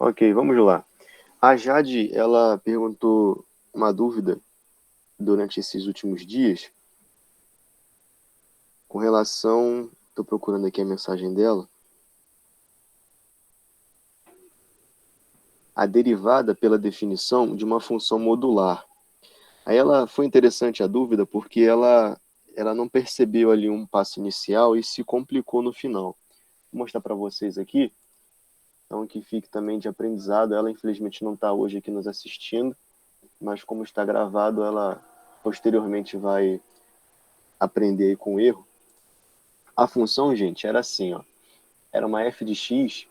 Ok, vamos lá. A Jade, ela perguntou uma dúvida durante esses últimos dias com relação... Estou procurando aqui a mensagem dela. A derivada pela definição de uma função modular. Aí ela foi interessante a dúvida porque ela não percebeu ali um passo inicial e se complicou no final. Vou mostrar para vocês aqui, então que fique também de aprendizado. Ela infelizmente não está hoje aqui nos assistindo, mas como está gravado, ela posteriormente vai aprender aí com o erro. A função, gente, era assim, ó, era uma f de x,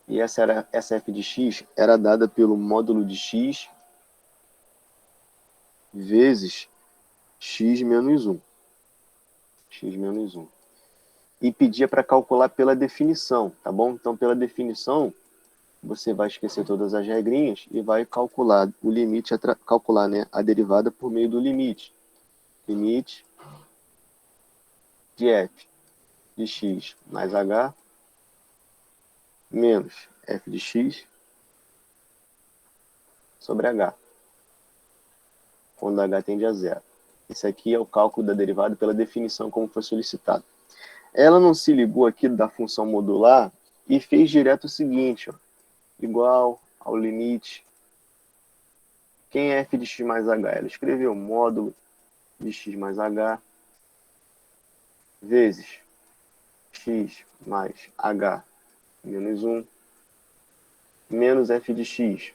e essa f de x era dada pelo módulo de x vezes x menos 1. X menos 1. E pedia para calcular pela definição, tá bom? Então, pela definição, você vai esquecer todas as regrinhas e vai calcular o limite, calcular, né, a derivada por meio do limite. Limite de f de x mais h menos f de x sobre h, quando h tende a zero. Esse aqui é o cálculo da derivada pela definição, como foi solicitado. Ela não se ligou aqui da função modular e fez direto o seguinte, ó, igual ao limite. Quem é f de x mais h? Ela escreveu módulo de x mais h vezes x mais h menos 1 menos f de x,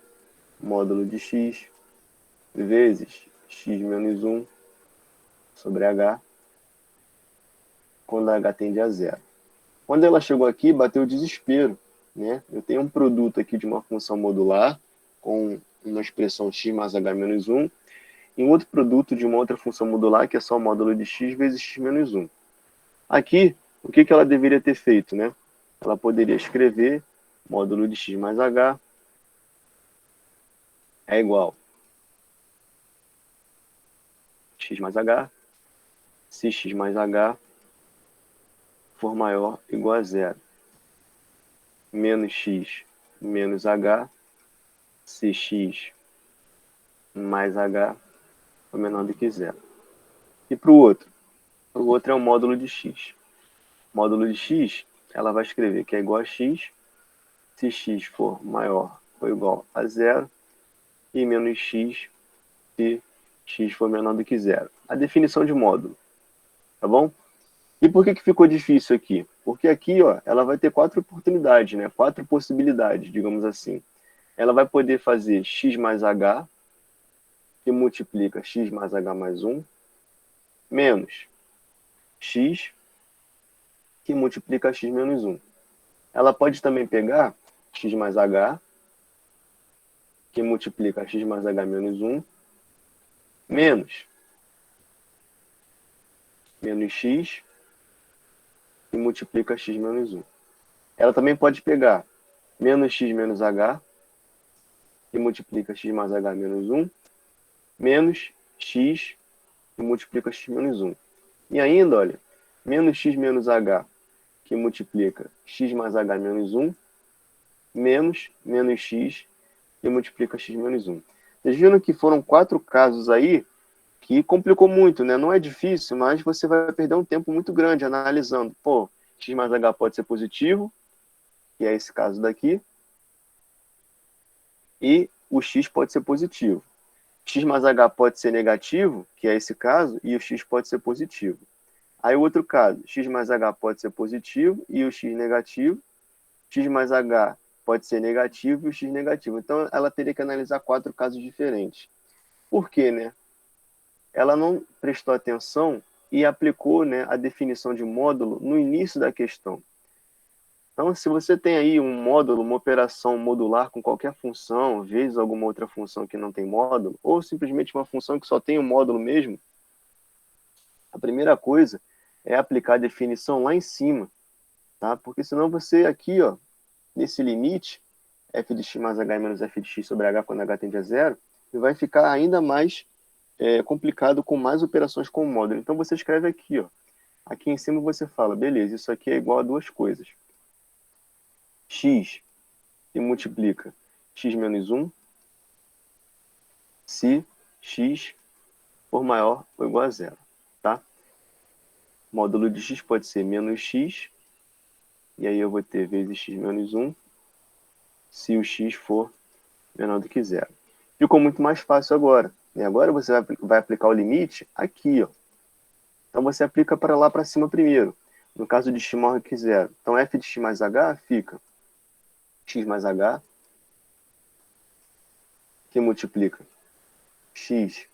módulo de x, vezes x menos 1 sobre h, quando h tende a zero. Quando ela chegou aqui, bateu o desespero, né? Eu tenho um produto aqui de uma função modular, com uma expressão x mais h menos 1, e um outro produto de uma outra função modular, que é só o módulo de x vezes x menos 1. Aqui, o que ela deveria ter feito, né? Ela poderia escrever módulo de x mais h é igual x mais h, se x mais h for maior ou igual a zero, menos x menos h, se x mais h for menor do que zero. E para o outro? O outro é o módulo de x. Módulo de x, ela vai escrever que é igual a x, se x for maior ou igual a zero, e menos x se x for menor do que zero. A definição de módulo, tá bom? E por que ficou difícil aqui? Porque aqui, ó, ela vai ter 4 oportunidades, né? 4 possibilidades, digamos assim. Ela vai poder fazer x mais h, que multiplica x mais h mais 1, menos x, que multiplica x menos 1. Ela pode também pegar x mais h, que multiplica x mais h menos 1, menos x, que multiplica x menos 1. Ela também pode pegar menos x menos h, que multiplica x mais h menos 1, menos x, que multiplica x menos 1. E ainda, olha, menos x menos h, que multiplica x mais h menos 1, menos x, que multiplica x menos 1. Vocês viram que foram 4 casos aí que complicou muito, né? Não é difícil, mas você vai perder um tempo muito grande analisando. Pô, x mais h pode ser positivo, que é esse caso daqui, e o x pode ser positivo. X mais h pode ser negativo, que é esse caso, e o x pode ser positivo. Aí o outro caso, x mais h pode ser positivo e o x negativo, x mais h pode ser negativo e o x negativo. Então ela teria que analisar 4 casos diferentes. Por quê, né? Ela não prestou atenção e aplicou, né, a definição de módulo no início da questão. Então, se você tem aí um módulo, uma operação modular com qualquer função, vezes alguma outra função que não tem módulo, ou simplesmente uma função que só tem um módulo mesmo, a primeira coisa é aplicar a definição lá em cima, tá? Porque senão você aqui, ó, nesse limite, f de x mais h menos f de x sobre h quando h tende a zero, vai ficar ainda mais complicado com mais operações com o módulo. Então você escreve aqui, ó. Aqui em cima você fala, beleza, isso aqui é igual a duas coisas. X e multiplica x menos 1 se x for maior ou igual a zero, tá? Módulo de x pode ser menos x, e aí eu vou ter vezes x menos 1, se o x for menor do que zero. Ficou muito mais fácil agora. E agora você vai aplicar o limite aqui, ó. Então você aplica para lá para cima primeiro. No caso de x maior que zero. Então f de x mais h fica x mais h, que multiplica x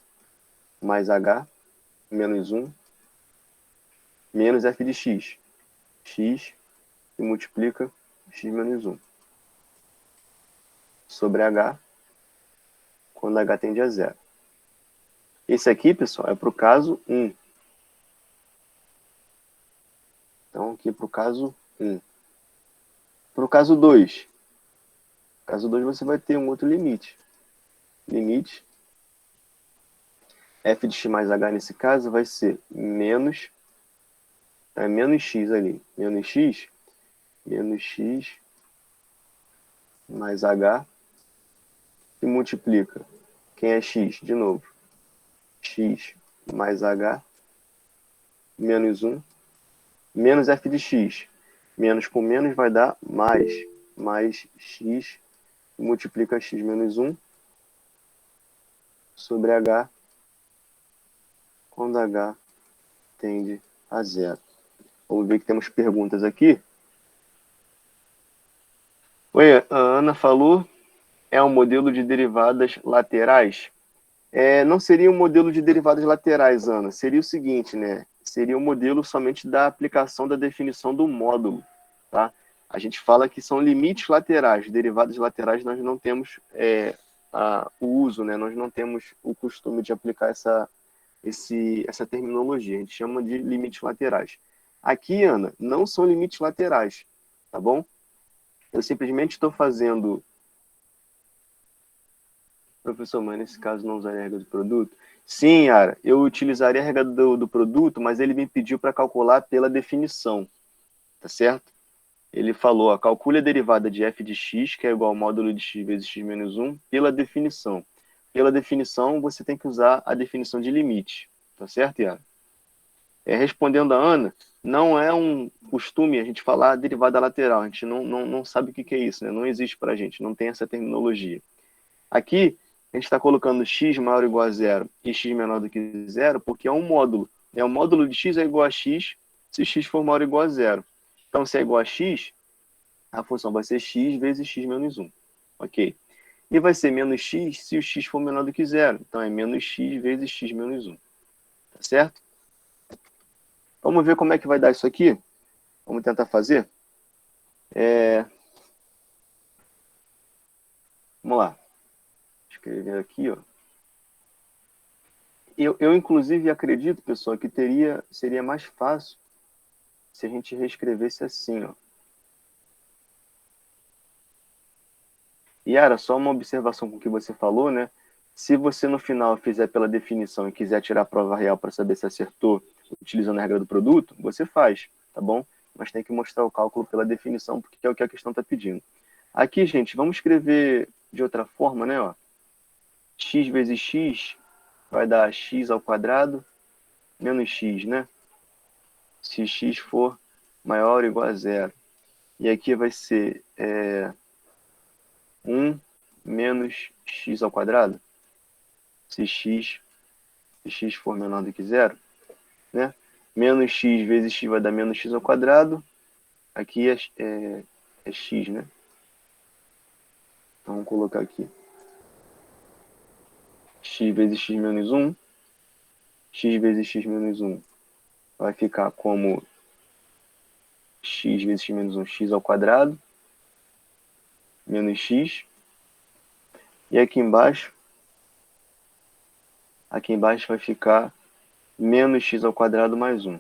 mais h menos 1, menos f de x. X que multiplica x menos 1. Sobre h, quando h tende a zero. Esse aqui, pessoal, é para o caso 1. Então, aqui para o caso 1. Para o caso 2. No caso 2, você vai ter um outro limite. Limite f de x mais h, nesse caso, vai ser menos x ali. Menos x mais h, que multiplica. Quem é x? De novo. X mais h, menos 1, menos f de x. Menos com menos vai dar mais x, multiplica x menos 1, sobre h, quando h tende a zero. Vamos ver que temos perguntas aqui. Oi, a Ana falou, é um modelo de derivadas laterais? Não seria um modelo de derivadas laterais, Ana. Seria o seguinte, né? Seria um modelo somente da aplicação da definição do módulo, tá? A gente fala que são limites laterais. Derivadas laterais nós não temos o uso, né? Nós não temos o costume de aplicar essa terminologia. A gente chama de limites laterais. Aqui, Ana, não são limites laterais, tá bom? Eu simplesmente estou fazendo... Professor, mas nesse caso não usaria a regra do produto? Sim, Yara, eu utilizaria a regra do produto, mas ele me pediu para calcular pela definição, tá certo? Ele falou, ó, calcule a derivada de f de x, que é igual ao módulo de x vezes x menos 1, pela definição. Pela definição, você tem que usar a definição de limite, tá certo, Yara? Respondendo a Ana, não é um costume a gente falar derivada lateral, a gente não sabe o que é isso, né? Não existe para a gente, não tem essa terminologia. Aqui, a gente está colocando x maior ou igual a zero e x menor do que zero, porque é um módulo. O módulo de x é igual a x se x for maior ou igual a zero. Então, se é igual a x, a função vai ser x vezes x menos 1. Ok? E vai ser menos x se o x for menor do que zero. Então, é menos x vezes x menos 1. Tá certo? Vamos ver como é que vai dar isso aqui? Vamos tentar fazer? Vamos lá. Escrever aqui, ó. Eu, inclusive, acredito, pessoal, que seria mais fácil se a gente reescrevesse assim, ó. Yara, só uma observação com o que você falou, né? Se você no final fizer pela definição e quiser tirar a prova real para saber se acertou utilizando a regra do produto, você faz, tá bom? Mas tem que mostrar o cálculo pela definição, porque é o que a questão está pedindo. Aqui, gente, vamos escrever de outra forma, né? Ó. X vezes x vai dar x ao quadrado menos x, né? Se x for maior ou igual a zero. E aqui vai ser 1 menos x ao quadrado, se x for menor do que zero, né? Menos x vezes x vai dar menos x ao quadrado, aqui é x, né? Então, vamos colocar aqui. X vezes x menos 1, x vezes x menos 1 vai ficar como x vezes x menos 1, x ao quadrado, menos x. E aqui embaixo vai ficar menos x ao quadrado mais 1.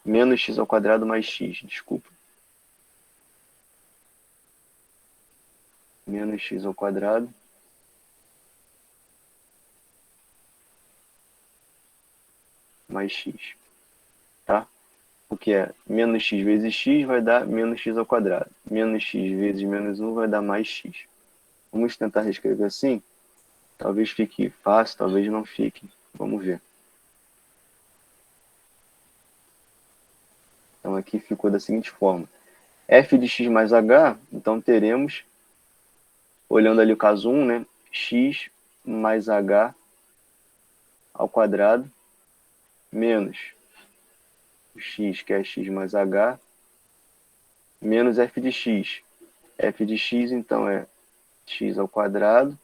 Menos x ao quadrado mais x, desculpa. Menos x ao quadrado mais x, tá? o que é menos x vezes x vai dar menos x ao quadrado. Menos x vezes menos 1 vai dar mais x. Vamos tentar reescrever assim? Talvez fique fácil, talvez não fique. Vamos ver. Então aqui ficou da seguinte forma. F de x mais h, então teremos, olhando ali o caso 1, né? X mais h ao quadrado menos o x, que é x mais h, menos f de x. F de x, então, é x ao quadrado,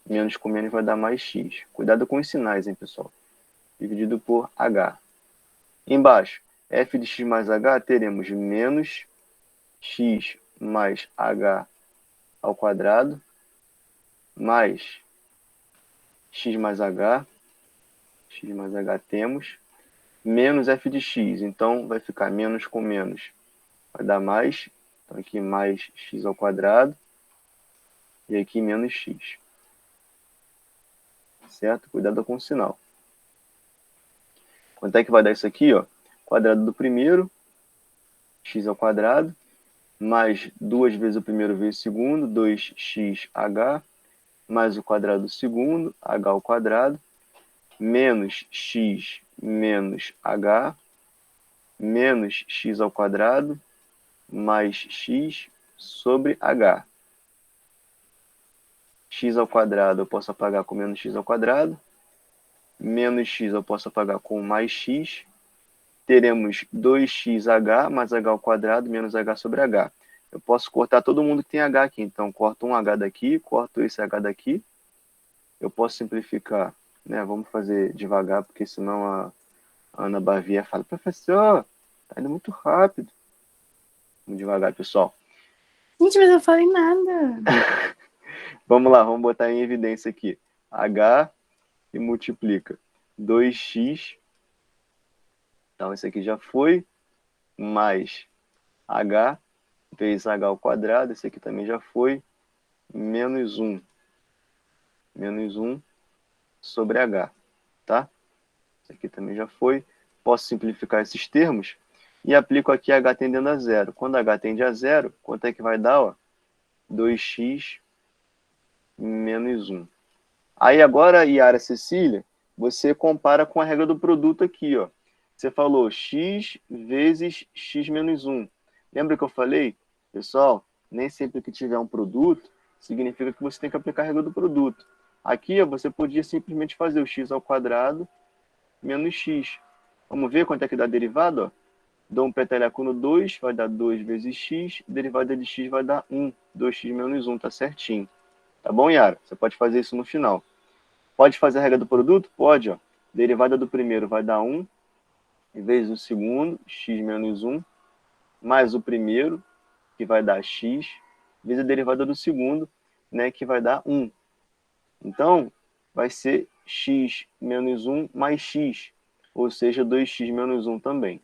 menos com menos vai dar mais x. Cuidado com os sinais, hein, pessoal? Dividido por h. Embaixo, f de x mais h, teremos menos x mais h ao quadrado, mais x mais h temos, menos f de x. Então, vai ficar menos com menos, vai dar mais. Então, aqui mais x ao quadrado, e aqui menos x. Certo? Cuidado com o sinal. Quanto é que vai dar isso aqui? Ó? Quadrado do primeiro, x ao quadrado, mais 2 vezes o primeiro vezes o segundo, 2xh, mais o quadrado do segundo, h ao quadrado, menos x menos h, menos x ao quadrado, mais x sobre h. X ao quadrado eu posso apagar com menos x ao quadrado, menos x eu posso apagar com mais x, teremos 2xh mais h ao quadrado menos h sobre h. Eu posso cortar todo mundo que tem h aqui, então corto um h daqui, corto esse h daqui. Eu posso simplificar, né? Vamos fazer devagar, porque senão a Ana Bavia fala, professor, tá indo muito rápido. Vamos devagar, pessoal. Gente, mas eu falei nada. Vamos lá, vamos botar em evidência aqui. H e multiplica 2x. Então, esse aqui já foi. Mais h vezes h ao quadrado. Esse aqui também já foi. Menos 1. Menos 1 sobre h. Tá? Esse aqui também já foi. Posso simplificar esses termos. E aplico aqui h tendendo a zero. Quando h tende a zero, quanto é que vai dar? Ó? 2x menos 1. Aí agora, Yara Cecília, você compara com a regra do produto aqui, ó. Você falou x vezes x menos 1. Lembra que eu falei? Pessoal, nem sempre que tiver um produto, significa que você tem que aplicar a regra do produto. Aqui, ó, você podia simplesmente fazer o x ao quadrado menos x. Vamos ver quanto é que dá a derivada? Ó. Dou um peteleco no 2, vai dar 2 vezes x, derivada de x vai dar 1. 2x menos 1, tá certinho. Tá bom, Yara? Você pode fazer isso no final. Pode fazer a regra do produto? Pode, ó. Derivada do primeiro vai dar 1, vezes o segundo, x menos 1, mais o primeiro, que vai dar x, vezes a derivada do segundo, né, que vai dar 1. Então, vai ser x menos 1 mais x, ou seja, 2x menos 1 também.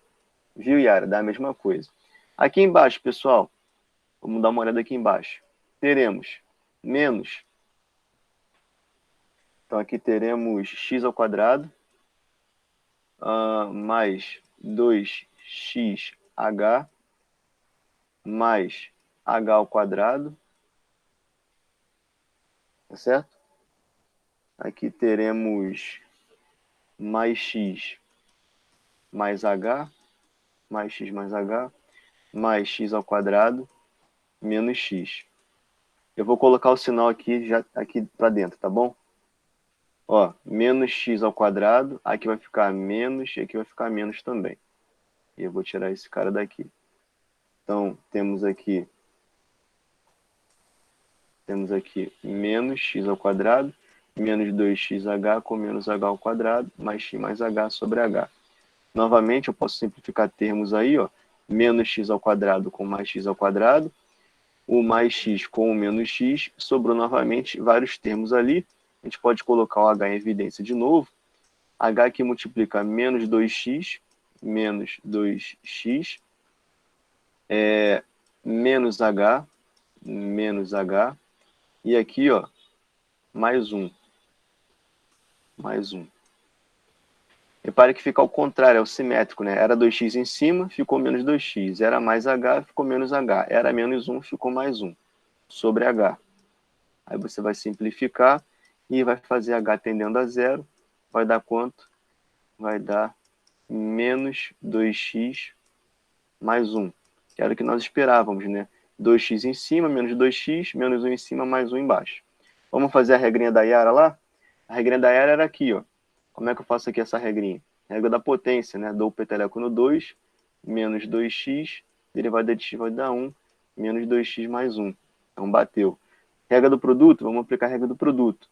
Viu, Yara? Dá a mesma coisa. Aqui embaixo, pessoal, vamos dar uma olhada aqui embaixo. Teremos menos. Então, aqui teremos x ao quadrado, mais 2xh mais h ao quadrado, tá certo? Aqui teremos mais x mais h, mais x mais h, mais x ao quadrado, menos x. Eu vou colocar o sinal aqui, já aqui para dentro, tá bom? Ó, menos x ao quadrado, aqui vai ficar menos, e aqui vai ficar menos também. E eu vou tirar esse cara daqui. Então, temos aqui menos x ao quadrado, menos 2xh com menos h ao quadrado, mais x mais h sobre h. Novamente, eu posso simplificar termos aí, ó, menos x ao quadrado com mais x ao quadrado, o mais x com o menos x, sobrou novamente vários termos ali, a gente pode colocar o h em evidência de novo, h aqui multiplica menos 2x, menos h, e aqui, ó, mais 1. Repare que fica ao contrário, é o simétrico, né? Era 2x em cima, ficou menos 2x. Era mais h, ficou menos h. Era menos 1, ficou mais 1 sobre h. Aí você vai simplificar e vai fazer h tendendo a zero. Vai dar quanto? Vai dar menos 2x mais 1. Que era o que nós esperávamos, né? 2x em cima, menos 2x, menos 1 em cima, mais 1 embaixo. Vamos fazer a regrinha da Yara lá? A regrinha da Yara era aqui, ó. Como é que eu faço aqui essa regrinha? Regra da potência, né? Dou o peteleco no 2, menos 2x, derivada de x vai dar 1, menos 2x mais 1. Então, bateu. Regra do produto, vamos aplicar a regra do produto.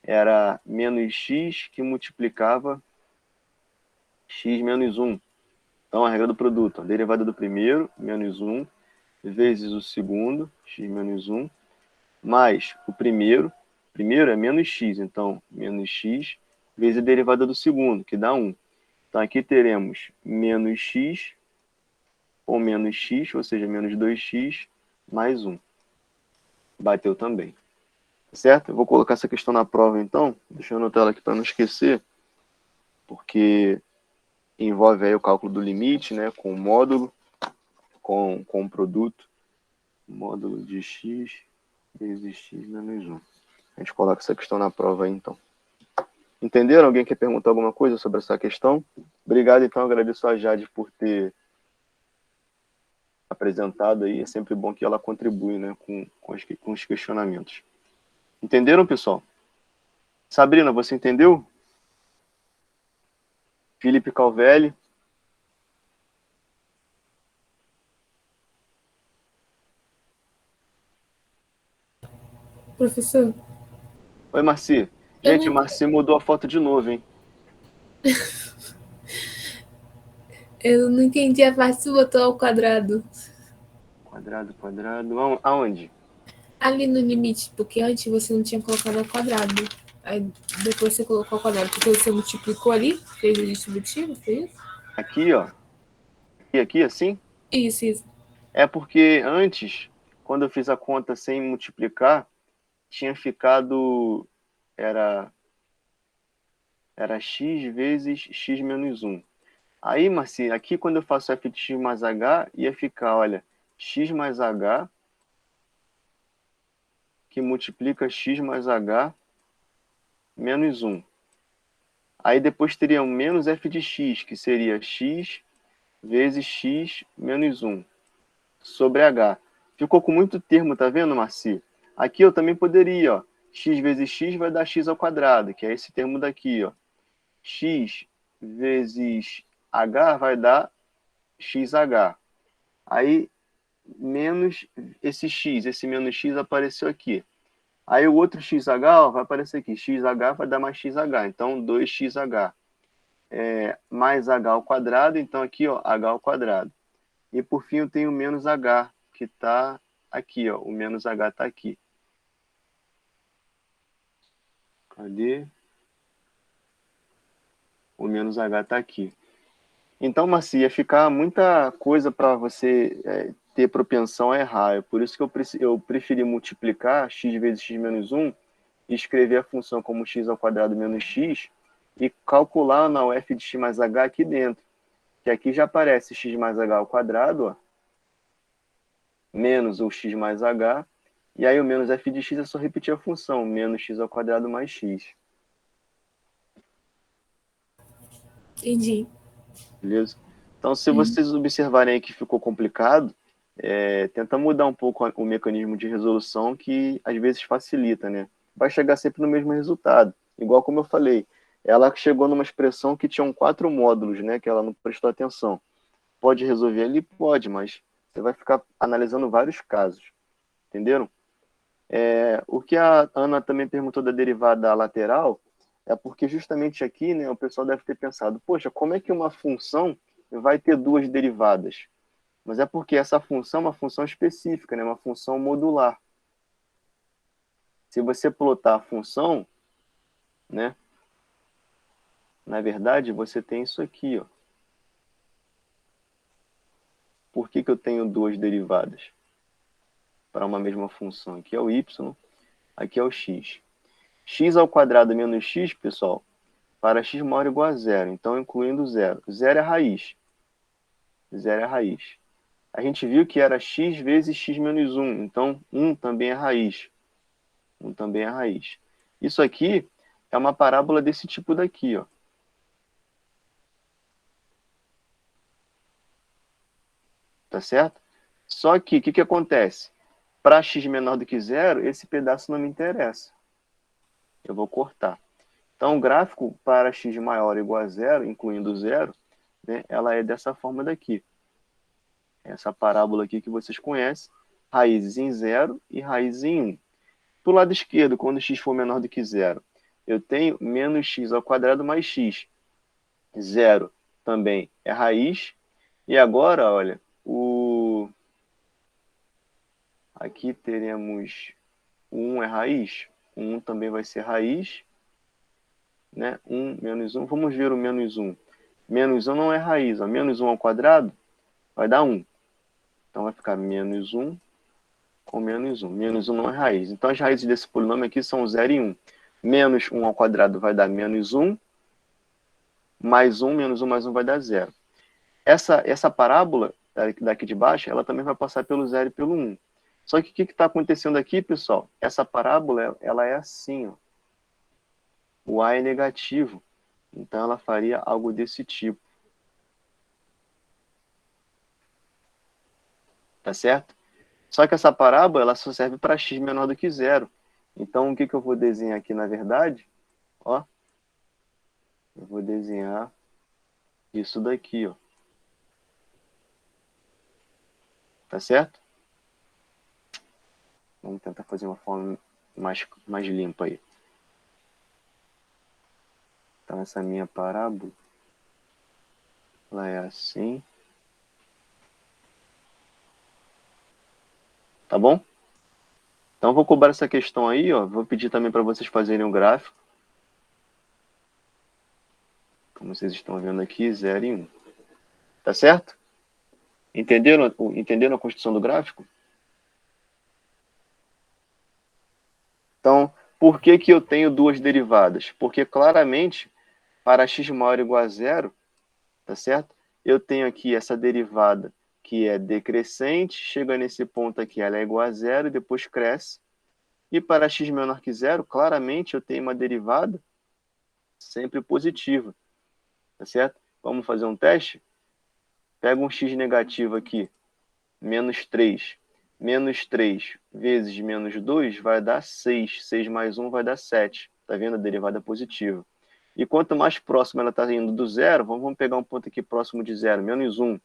Era menos x que multiplicava x menos 1. Então, a regra do produto, a derivada do primeiro, menos 1, vezes o segundo, x menos 1, mais o primeiro é menos x, então, menos x, vezes a derivada do segundo, que dá 1. Então, aqui teremos menos x, ou menos x, ou seja, menos 2x, mais 1. Bateu também. Certo? Eu vou colocar essa questão na prova, então. Deixa eu anotar ela aqui para não esquecer, porque envolve aí o cálculo do limite, né, com o módulo, com o produto. Módulo de x vezes x menos 1. A gente coloca essa questão na prova aí, então. Entenderam? Alguém quer perguntar alguma coisa sobre essa questão? Obrigado, então. Agradeço a Jade por ter apresentado aí. É sempre bom que ela contribui, né, com os questionamentos. Entenderam, pessoal? Sabrina, você entendeu? Felipe Calvelli. Professor, Oi, Marci. eu Gente, não, Marci mudou a foto de novo, hein? eu não entendi a parte que botou ao quadrado. Quadrado, quadrado. Aonde? Ali no limite, porque antes você não tinha colocado ao quadrado. Aí depois você colocou ao quadrado, porque você multiplicou ali, fez o distributivo, fez isso? Aqui, ó. Aqui, assim. Isso, isso. É porque antes, quando eu fiz a conta sem multiplicar, tinha ficado... Era x vezes x menos 1. Aí, Marci, aqui quando eu faço f de x mais h, ia ficar, olha, x mais h, que multiplica x mais h menos 1. Aí depois teria um menos f de x, que seria x vezes x menos 1, sobre h. Ficou com muito termo, tá vendo, Marci? Aqui eu também poderia, ó, x vezes x vai dar x ao quadrado, que é esse termo daqui, ó. X vezes h vai dar xh. Aí, menos esse menos x apareceu aqui. Aí o outro xh ó, vai aparecer aqui. Xh vai dar mais xh. Então, 2xh. Mais h ao quadrado. Então, aqui, ó, h ao quadrado. E, por fim, eu tenho menos h, que está aqui. Ó, o menos h está aqui. Cadê? O menos h está aqui. Então, Marcia, ia ficar muita coisa para você ter propensão a errar. É por isso que eu preferi multiplicar x vezes x menos 1 e escrever a função como x ao quadrado menos x e calcular na UF de x mais h aqui dentro. Que aqui já aparece x mais h ao quadrado, ó, menos o x mais h, e aí o menos f de x é só repetir a função, menos x ao quadrado mais x. Entendi. Beleza? Então, se vocês observarem aí que ficou complicado, tenta mudar um pouco o mecanismo de resolução, que às vezes facilita, né? Vai chegar sempre no mesmo resultado. Igual como eu falei, ela chegou numa expressão que tinham 4 módulos, né? Que ela não prestou atenção. Pode resolver ali? Pode, mas você vai ficar analisando vários casos. Entenderam? O que a Ana também perguntou da derivada lateral é porque justamente aqui, né, o pessoal deve ter pensado, poxa, como é que uma função vai ter duas derivadas? Mas é porque essa função é uma função específica, né, uma função modular. Se você plotar a função, né, na verdade, você tem isso aqui, ó. Por que eu tenho duas derivadas para uma mesma função? Aqui é o y, aqui é o x. X ao quadrado menos x, pessoal, para x maior ou igual a zero. Então, incluindo zero. Zero é raiz. Zero é raiz. A gente viu que era x vezes x menos 1. Então, 1 também é raiz. 1 também é raiz. Isso aqui é uma parábola desse tipo daqui, ó. Tá certo? Só que, o que acontece? Para x menor do que zero, esse pedaço não me interessa. Eu vou cortar. Então, o gráfico para x maior ou igual a zero, incluindo zero, né, ela é dessa forma daqui. Essa parábola aqui que vocês conhecem, raízes em zero e raízes em 1. Do lado esquerdo, quando x for menor do que zero, eu tenho menos x ao quadrado mais x. Zero também é raiz. E agora, olha, aqui teremos 1 é raiz. 1 também vai ser raiz. Né? 1 menos 1. Vamos ver o menos 1. Menos 1 não é raiz. Ó. Menos 1 ao quadrado vai dar 1. Então vai ficar menos 1 com menos 1. Menos 1 não é raiz. Então as raízes desse polinômio aqui são 0 e 1. Menos 1 ao quadrado vai dar menos 1. Mais 1, menos 1 mais 1 vai dar 0. Essa parábola daqui de baixo, ela também vai passar pelo 0 e pelo 1. Só que o que está acontecendo aqui, pessoal? Essa parábola, ela é assim, ó. O A é negativo. Então ela faria algo desse tipo. Tá certo? Só que essa parábola, ela só serve para x menor do que zero. Então, o que eu vou desenhar aqui, na verdade? Ó, eu vou desenhar isso daqui, ó. Tá certo? Vamos tentar fazer uma forma mais limpa aí. Então, essa minha parábola, ela é assim. Tá bom? Então, vou cobrar essa questão aí, ó. Vou pedir também para vocês fazerem um gráfico. Como vocês estão vendo aqui, 0 e 1. Tá certo? Entenderam a construção do gráfico? Então, por que eu tenho duas derivadas? Porque, claramente, para x maior ou igual a zero, tá certo? Eu tenho aqui essa derivada que é decrescente, chega nesse ponto aqui, ela é igual a zero e depois cresce. E para x menor que zero, claramente eu tenho uma derivada sempre positiva, tá certo? Vamos fazer um teste? Pega um x negativo aqui, menos 3. Menos 3 vezes menos 2 vai dar 6. 6 mais 1 vai dar 7. Tá vendo? A derivada positiva. E quanto mais próximo ela está indo do zero, vamos pegar um ponto aqui próximo de zero, menos 1.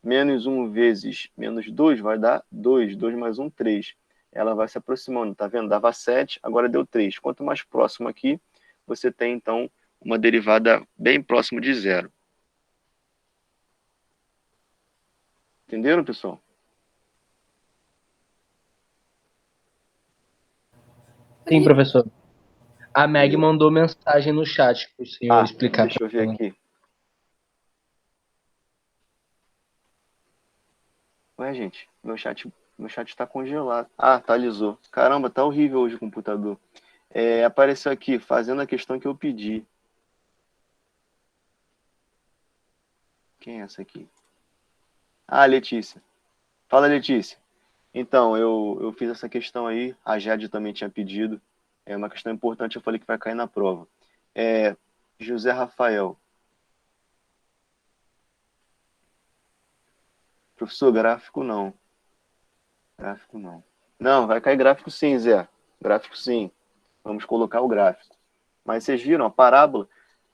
Menos 1 vezes menos 2 vai dar 2. 2 mais 1, 3. Ela vai se aproximando, tá vendo? Dava 7, agora deu 3. Quanto mais próximo aqui, você tem, então, uma derivada bem próximo de zero. Entenderam, pessoal? Sim, professor. A Meg mandou mensagem no chat para o senhor explicar. Deixa eu ver aqui. Ué, gente, meu chat está congelado. Ah, tá, alisou. Caramba, tá horrível hoje o computador. Apareceu aqui, fazendo a questão que eu pedi. Quem é essa aqui? Ah, Letícia. Fala, Letícia. Então, eu fiz essa questão aí, a Jade também tinha pedido. É uma questão importante, eu falei que vai cair na prova. José Rafael. Professor, gráfico não. Gráfico não. Não, vai cair gráfico sim, Zé. Gráfico sim. Vamos colocar o gráfico. Mas vocês viram, a parábola,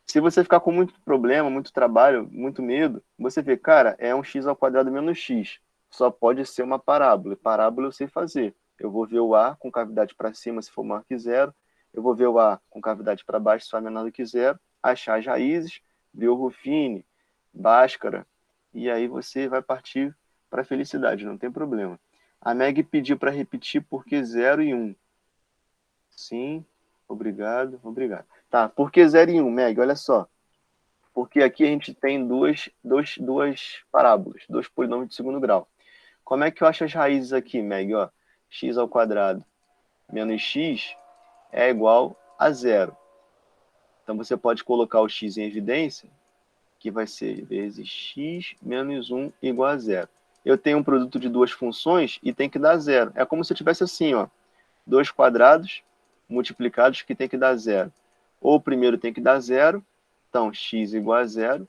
se você ficar com muito problema, muito trabalho, muito medo, você vê, cara, é um x ao quadrado menos x. Só pode ser uma parábola. Parábola eu sei fazer. Eu vou ver o A com cavidade para cima se for maior que zero. Eu vou ver o A com cavidade para baixo se for menor do que zero. Achar as raízes, ver o Ruffini, Bhaskara. E aí você vai partir para a felicidade, não tem problema. A Meg pediu para repetir porque 0 e 1. Sim, obrigado, obrigado. Tá, por que 0 e 1, Meg? Olha só. Porque aqui a gente tem duas parábolas, dois polinômios de segundo grau. Como é que eu acho as raízes aqui, Meg? Ó, x ao quadrado menos x é igual a zero. Então, você pode colocar o x em evidência, que vai ser vezes x menos 1 igual a zero. Eu tenho um produto de duas funções e tem que dar zero. É como se eu tivesse assim, ó, 2 quadrados multiplicados que tem que dar zero. Ou o primeiro tem que dar zero, então x igual a zero,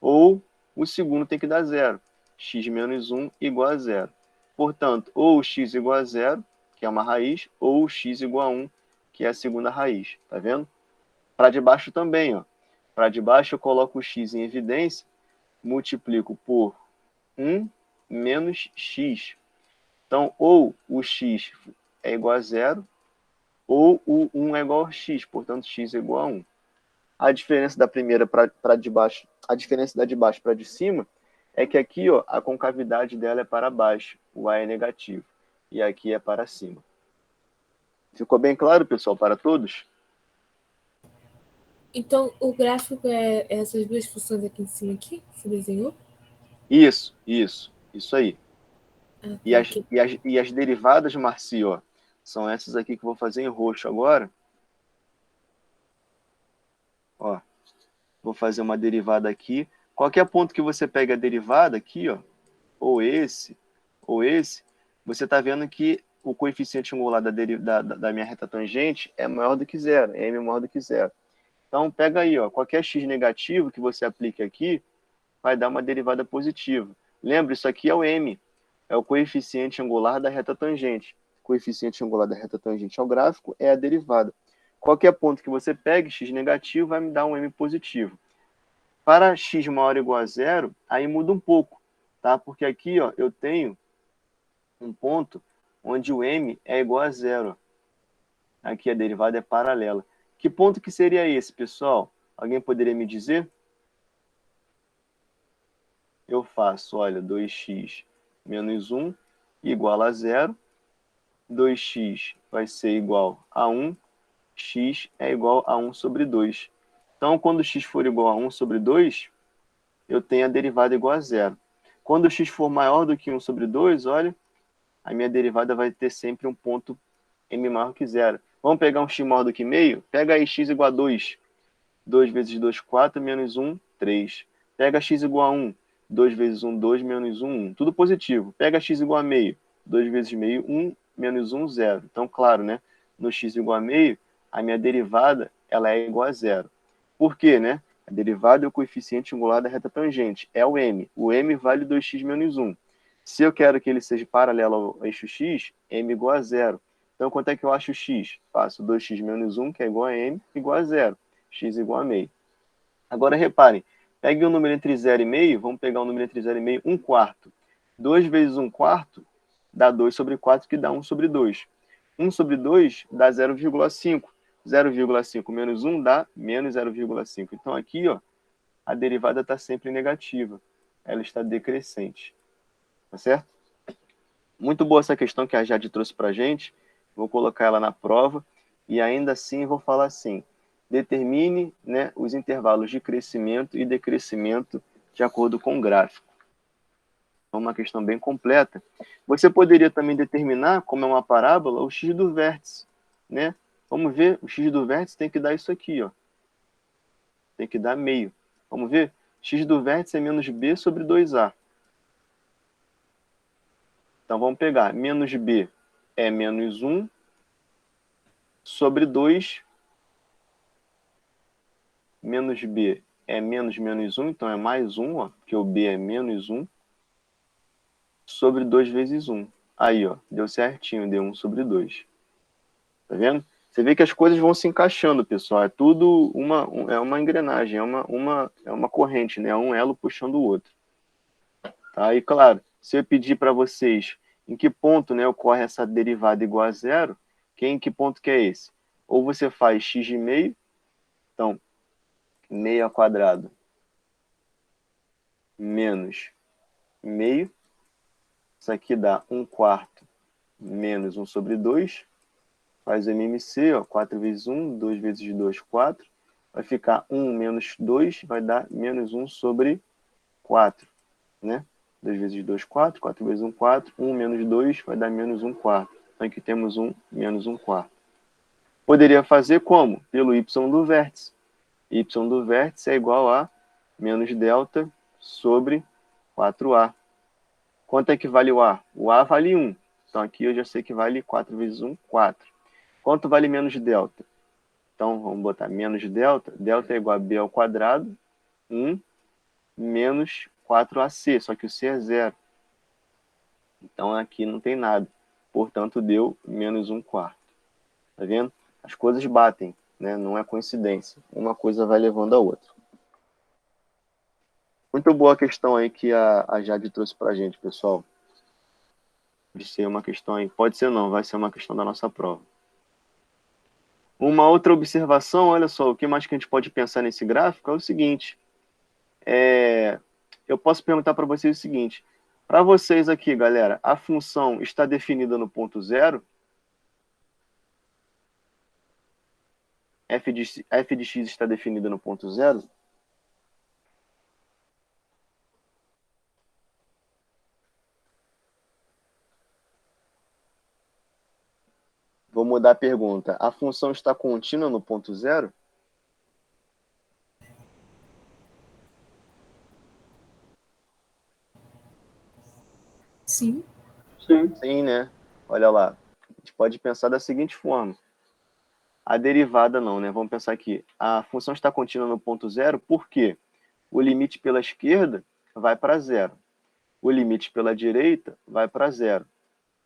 ou o segundo tem que dar zero, x menos 1 igual a zero. Portanto, ou o x igual a zero, que é uma raiz, ou o x igual a 1, que é a segunda raiz. Tá vendo? Para de baixo também, ó. Para de baixo eu coloco o x em evidência, multiplico por 1 menos x. Então, ou o x é igual a zero, ou o 1 é igual a x, portanto, x é igual a 1. A diferença da primeira para de baixo, a diferença da de baixo para de cima, é que aqui, ó, a concavidade dela é para baixo, o A é negativo, e aqui é para cima. Ficou bem claro, pessoal, para todos? Então, o gráfico é essas duas funções aqui em cima, aqui, que você desenhou? Isso aí. Ah, E tá as, aqui. e as, e as derivadas, Marci, ó, são essas aqui que eu vou fazer em roxo agora. Ó, vou fazer uma derivada aqui. Qualquer ponto que você pegue a derivada aqui, ó, ou esse, você está vendo que o coeficiente angular da minha reta tangente é maior do que zero, é m maior do que zero. Então, pega aí, ó, qualquer x negativo que você aplique aqui, vai dar uma derivada positiva. Lembra, isso aqui é o m, é o coeficiente angular da reta tangente. O coeficiente angular da reta tangente ao gráfico é a derivada. Qualquer ponto que você pegue, x negativo, vai me dar um m positivo. Para x maior ou igual a zero, aí muda um pouco, tá? Porque aqui, ó, eu tenho um ponto onde o m é igual a zero. Aqui a derivada é paralela. Que ponto que seria esse, pessoal? Alguém poderia me dizer? Eu faço, olha, 2x menos 1 igual a zero. 2x vai ser igual a 1. X é igual a 1 sobre 2. Então, quando x for igual a 1 sobre 2, eu tenho a derivada igual a zero. Quando x for maior do que 1 sobre 2, olha, a minha derivada vai ter sempre um ponto m maior que zero. Vamos pegar um x maior do que meio? Pega aí x igual a 2. 2 vezes 2, 4, menos 1, 3. Pega x igual a 1. 2 vezes 1, 2, menos 1, 1. Tudo positivo. Pega x igual a meio. 2 vezes meio, 1, menos 1, 0. Então, claro, né? No x igual a meio, a minha derivada ela é igual a zero. Por quê, né? A derivada é o coeficiente angular da reta tangente. É o m. O m vale 2x menos 1. Se eu quero que ele seja paralelo ao eixo x, m igual a zero. Então, quanto é que eu acho x? Faço 2x menos 1, que é igual a m, igual a zero. X igual a meio. Agora, reparem. Pegue um número entre 0 e meio. Vamos pegar um número entre 0 e meio, 1 quarto. 2 vezes 1 quarto dá 2 sobre 4, que dá 1 sobre 2. 1 sobre 2 dá 0,5. 0,5 menos 1 dá menos 0,5. Então, aqui, ó, a derivada está sempre negativa. Ela está decrescente. Tá certo? Muito boa essa questão que a Jade trouxe para a gente. Vou colocar ela na prova. E ainda assim, vou falar assim. Determine, né, os intervalos de crescimento e decrescimento de acordo com o gráfico. É uma questão bem completa. Você poderia também determinar, como é uma parábola, o x do vértice. Né? Vamos ver, o x do vértice tem que dar isso aqui. Ó. Tem que dar meio. Vamos ver? X do vértice é menos b sobre 2a. Então, vamos pegar. Menos b é menos 1 sobre 2. Menos b é menos menos 1, então é mais 1, ó, porque o b é menos 1, sobre 2 vezes 1. Aí, ó, deu certinho, deu 1 sobre 2. Tá vendo? Você vê que as coisas vão se encaixando, pessoal. É tudo é uma engrenagem, é uma corrente, né? É um elo puxando o outro. Tá? E, claro, se eu pedir para vocês em que ponto, né, ocorre essa derivada igual a zero, em que ponto que é esse? Ou você faz x de meio, então, meio ao quadrado menos meio. Isso aqui dá 1 quarto menos 1 sobre 2. Faz o MMC, ó, 4 vezes 1, 2 vezes 2, 4. Vai ficar 1 menos 2, vai dar menos 1 sobre 4. Né? 2 vezes 2, 4. 4 vezes 1, 4. 1 menos 2 vai dar menos 1 quarto. Então aqui temos 1 menos 1 quarto. Poderia fazer como? Pelo y do vértice. y do vértice é igual a menos delta sobre 4A. Quanto é que vale o A? O A vale 1. Então, aqui eu já sei que vale 4 vezes 1, 4. Quanto vale menos delta? Então, vamos botar menos delta. Delta é igual a B ao quadrado, 1, menos 4AC. Só que o C é 0. Então, aqui não tem nada. Portanto, deu menos 1/4. Tá vendo? As coisas batem, né? Não é coincidência. Uma coisa vai levando a outra. Muito boa a questão aí que a Jade trouxe pra gente, pessoal. De ser uma questão aí. Pode ser não, vai ser uma questão da nossa prova. Uma outra observação, olha só, o que mais que a gente pode pensar nesse gráfico é o seguinte. Eu posso perguntar para vocês o seguinte. Para vocês aqui, galera, a função está definida no ponto zero? F de x está definida no ponto zero? Vou mudar a pergunta. A função está contínua no ponto zero? Sim. Sim, né? Olha lá. A gente pode pensar da seguinte forma. A derivada não, né? Vamos pensar aqui. A função está contínua no ponto zero, por quê? O limite pela esquerda vai para zero. O limite pela direita vai para zero,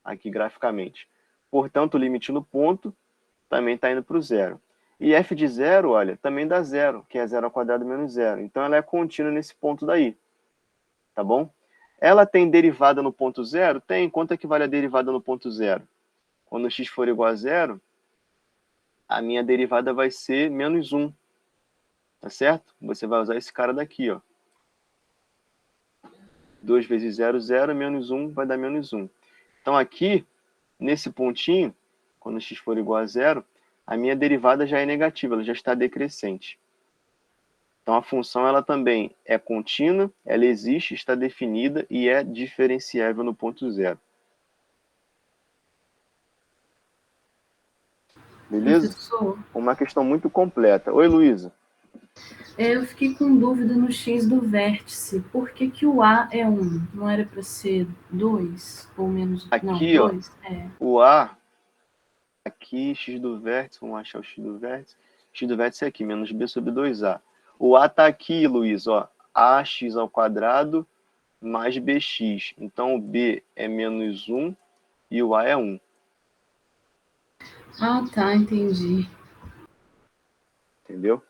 aqui graficamente. Portanto, o limite no ponto também está indo para o zero. E f de zero, olha, também dá zero, que é zero ao quadrado menos zero. Então, ela é contínua nesse ponto daí. Tá bom? Ela tem derivada no ponto zero? Tem. Quanto é que vale a derivada no ponto zero? Quando x for igual a zero, a minha derivada vai ser menos 1. Tá certo? Você vai usar esse cara daqui, ó. 2 vezes 0, 0, menos 1 vai dar menos 1. Então, aqui, nesse pontinho, quando x for igual a zero, a minha derivada já é negativa, ela já está decrescente. Então, a função ela também é contínua, ela existe, está definida e é diferenciável no ponto zero. Beleza? Professor, Uma questão muito completa. Oi, Luísa. eu fiquei com dúvida no x do vértice. Por que que o A é 1? Não era para ser 2? Ou menos... Não, Aqui, ó, 2? É. o A, aqui, x do vértice, vamos achar o x do vértice. X do vértice é aqui, menos b sobre 2a. O A está aqui, Luiz, ó, ax ao quadrado mais bx. Então, o b é menos 1 e o a é 1. Ah, tá, entendi. Entendeu?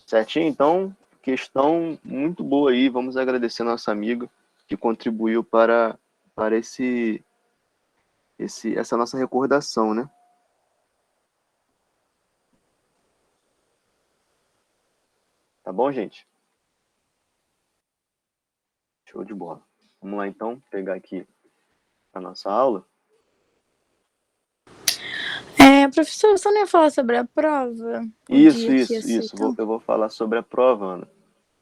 Certinho? Então, questão muito boa aí. Vamos agradecer a nossa amiga que contribuiu para essa nossa recordação, né? Tá bom, gente? Show de bola. Vamos lá, então, pegar aqui a nossa aula. Professor, você não ia falar sobre a prova? Isso. Então? Eu vou falar sobre a prova, Ana.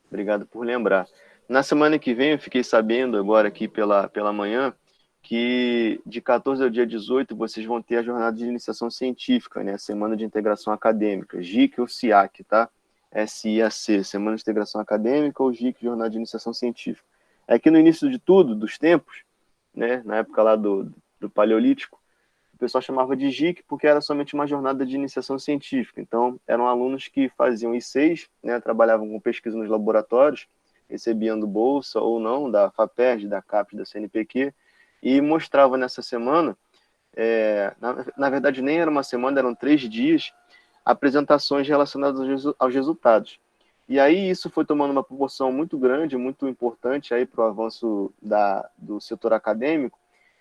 Obrigado por lembrar. Na semana que vem, eu fiquei sabendo agora aqui pela manhã que de 14 ao dia 18 vocês vão ter a jornada de iniciação científica, né? Semana de integração acadêmica, JIC ou SIAC, tá? SIAC, Semana de Integração Acadêmica ou JIC, Jornada de Iniciação Científica. É que no início de tudo, dos tempos, né? Na época lá do Paleolítico, o pessoal chamava de JIC porque era somente uma jornada de iniciação científica. Então, eram alunos que faziam I6, né, trabalhavam com pesquisa nos laboratórios, recebendo bolsa ou não da FAPERJ, da CAPES, da CNPq, e mostrava nessa semana, na verdade nem era uma semana, eram 3 dias, apresentações relacionadas aos resultados. E aí isso foi tomando uma proporção muito grande, muito importante para o avanço do setor acadêmico,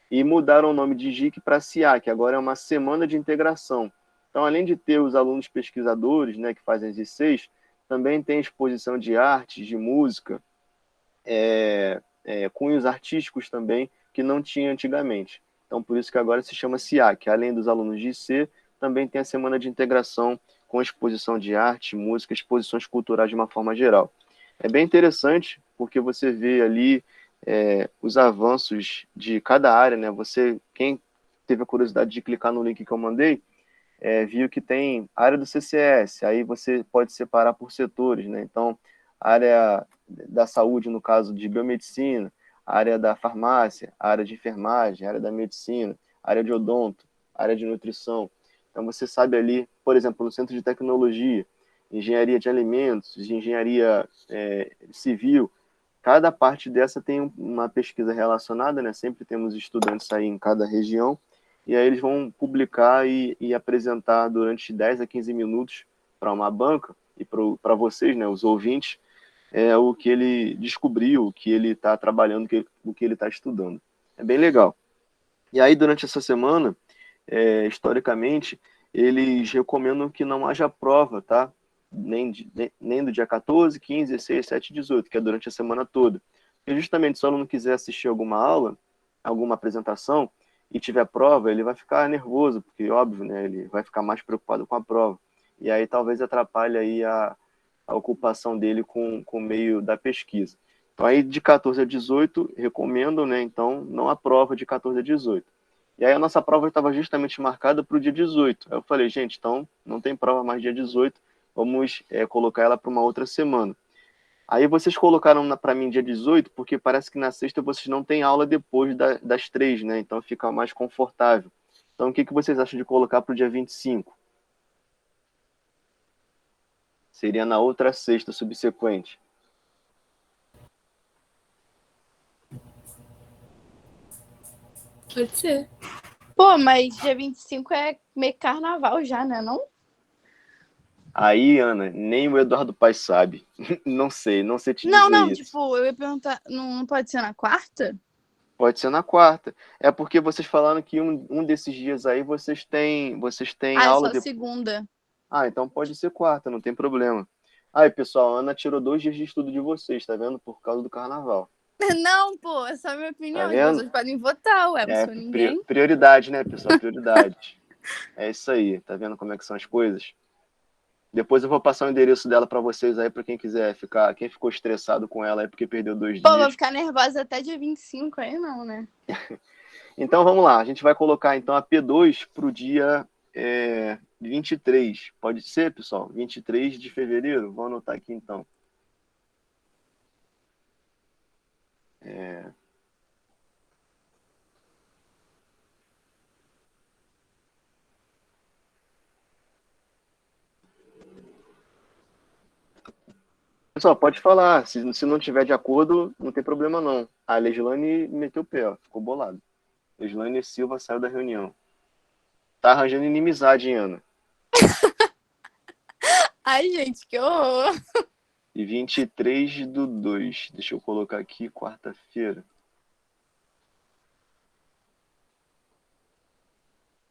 e mudaram o nome de JIC para SIAC, agora é uma semana de integração. Então, além de ter os alunos pesquisadores, né, que fazem as I6, também tem exposição de artes, de música, cunhos artísticos também, que não tinha antigamente. Então, por isso que agora se chama SIAC. Além dos alunos de IC, também tem a semana de integração com exposição de arte, música, exposições culturais de uma forma geral. É bem interessante, porque você vê ali os avanços de cada área, né? Quem teve a curiosidade de clicar no link que eu mandei, viu que tem área do CCS, aí você pode separar por setores, né? Então, área da saúde, no caso de biomedicina, área da farmácia, área de enfermagem, área da medicina, área de odonto, área de nutrição. Então, você sabe ali, por exemplo, no centro de tecnologia, engenharia de alimentos, de engenharia civil, cada parte dessa tem uma pesquisa relacionada, né? Sempre temos estudantes aí em cada região, e aí eles vão publicar e apresentar durante 10 a 15 minutos para uma banca e para vocês, né, os ouvintes, o que ele descobriu, o que ele está trabalhando, o que ele está estudando. É bem legal. E aí, durante essa semana, historicamente, eles recomendam que não haja prova, tá? Nem do dia 14, 15, 16, 17 e 18, que é durante a semana toda. Porque justamente se o aluno quiser assistir alguma aula, alguma apresentação, e tiver prova, ele vai ficar nervoso, porque, óbvio, né, ele vai ficar mais preocupado com a prova. E aí talvez atrapalhe aí a ocupação dele com o meio da pesquisa. Então, aí de 14 a 18, recomendam, né, então, não há prova de 14 a 18. E aí a nossa prova estava justamente marcada para o dia 18. Aí eu falei, gente, então não tem prova mais dia 18, vamos colocar ela para uma outra semana. Aí vocês colocaram para mim dia 18, porque parece que na sexta vocês não têm aula depois das 3, né? Então fica mais confortável. Então o que vocês acham de colocar para o dia 25? Seria na outra sexta subsequente. Pode ser. Pô, mas dia 25 é meio carnaval já, né, não? Aí, Ana, nem o Eduardo Paes sabe. Não sei te Não, dizer não, isso. tipo, eu ia perguntar, não pode ser na quarta? Pode ser na quarta. É porque vocês falaram que um desses dias aí vocês têm Ah, é aula só de... segunda. Ah, então pode ser quarta, não tem problema. Aí, pessoal, a Ana tirou 2 dias de estudo de vocês, tá vendo? Por causa do carnaval. Não, pô, é só a minha Tá opinião. As vendo? pessoas podem votar, ué, não É sou ninguém. prioridade, né, pessoal? Prioridade. É isso aí, tá vendo como é que são as coisas? Depois eu vou passar o endereço dela para vocês aí, para quem quiser ficar, quem ficou estressado com ela aí porque perdeu 2 Pô, vou dias. ficar nervosa até dia 25 aí, não, né? Então vamos lá, a gente vai colocar então a P2 para o dia 23. Pode ser, pessoal? 23 de fevereiro? Vou anotar aqui então. Pessoal, pode falar. Se não tiver de acordo, não tem problema não. A Leslane meteu o pé, ó, ficou bolado. Leslane Silva saiu da reunião. Tá arranjando inimizade, hein, Ana? Ai, gente, que horror. E 23/2. Deixa eu colocar aqui, quarta-feira.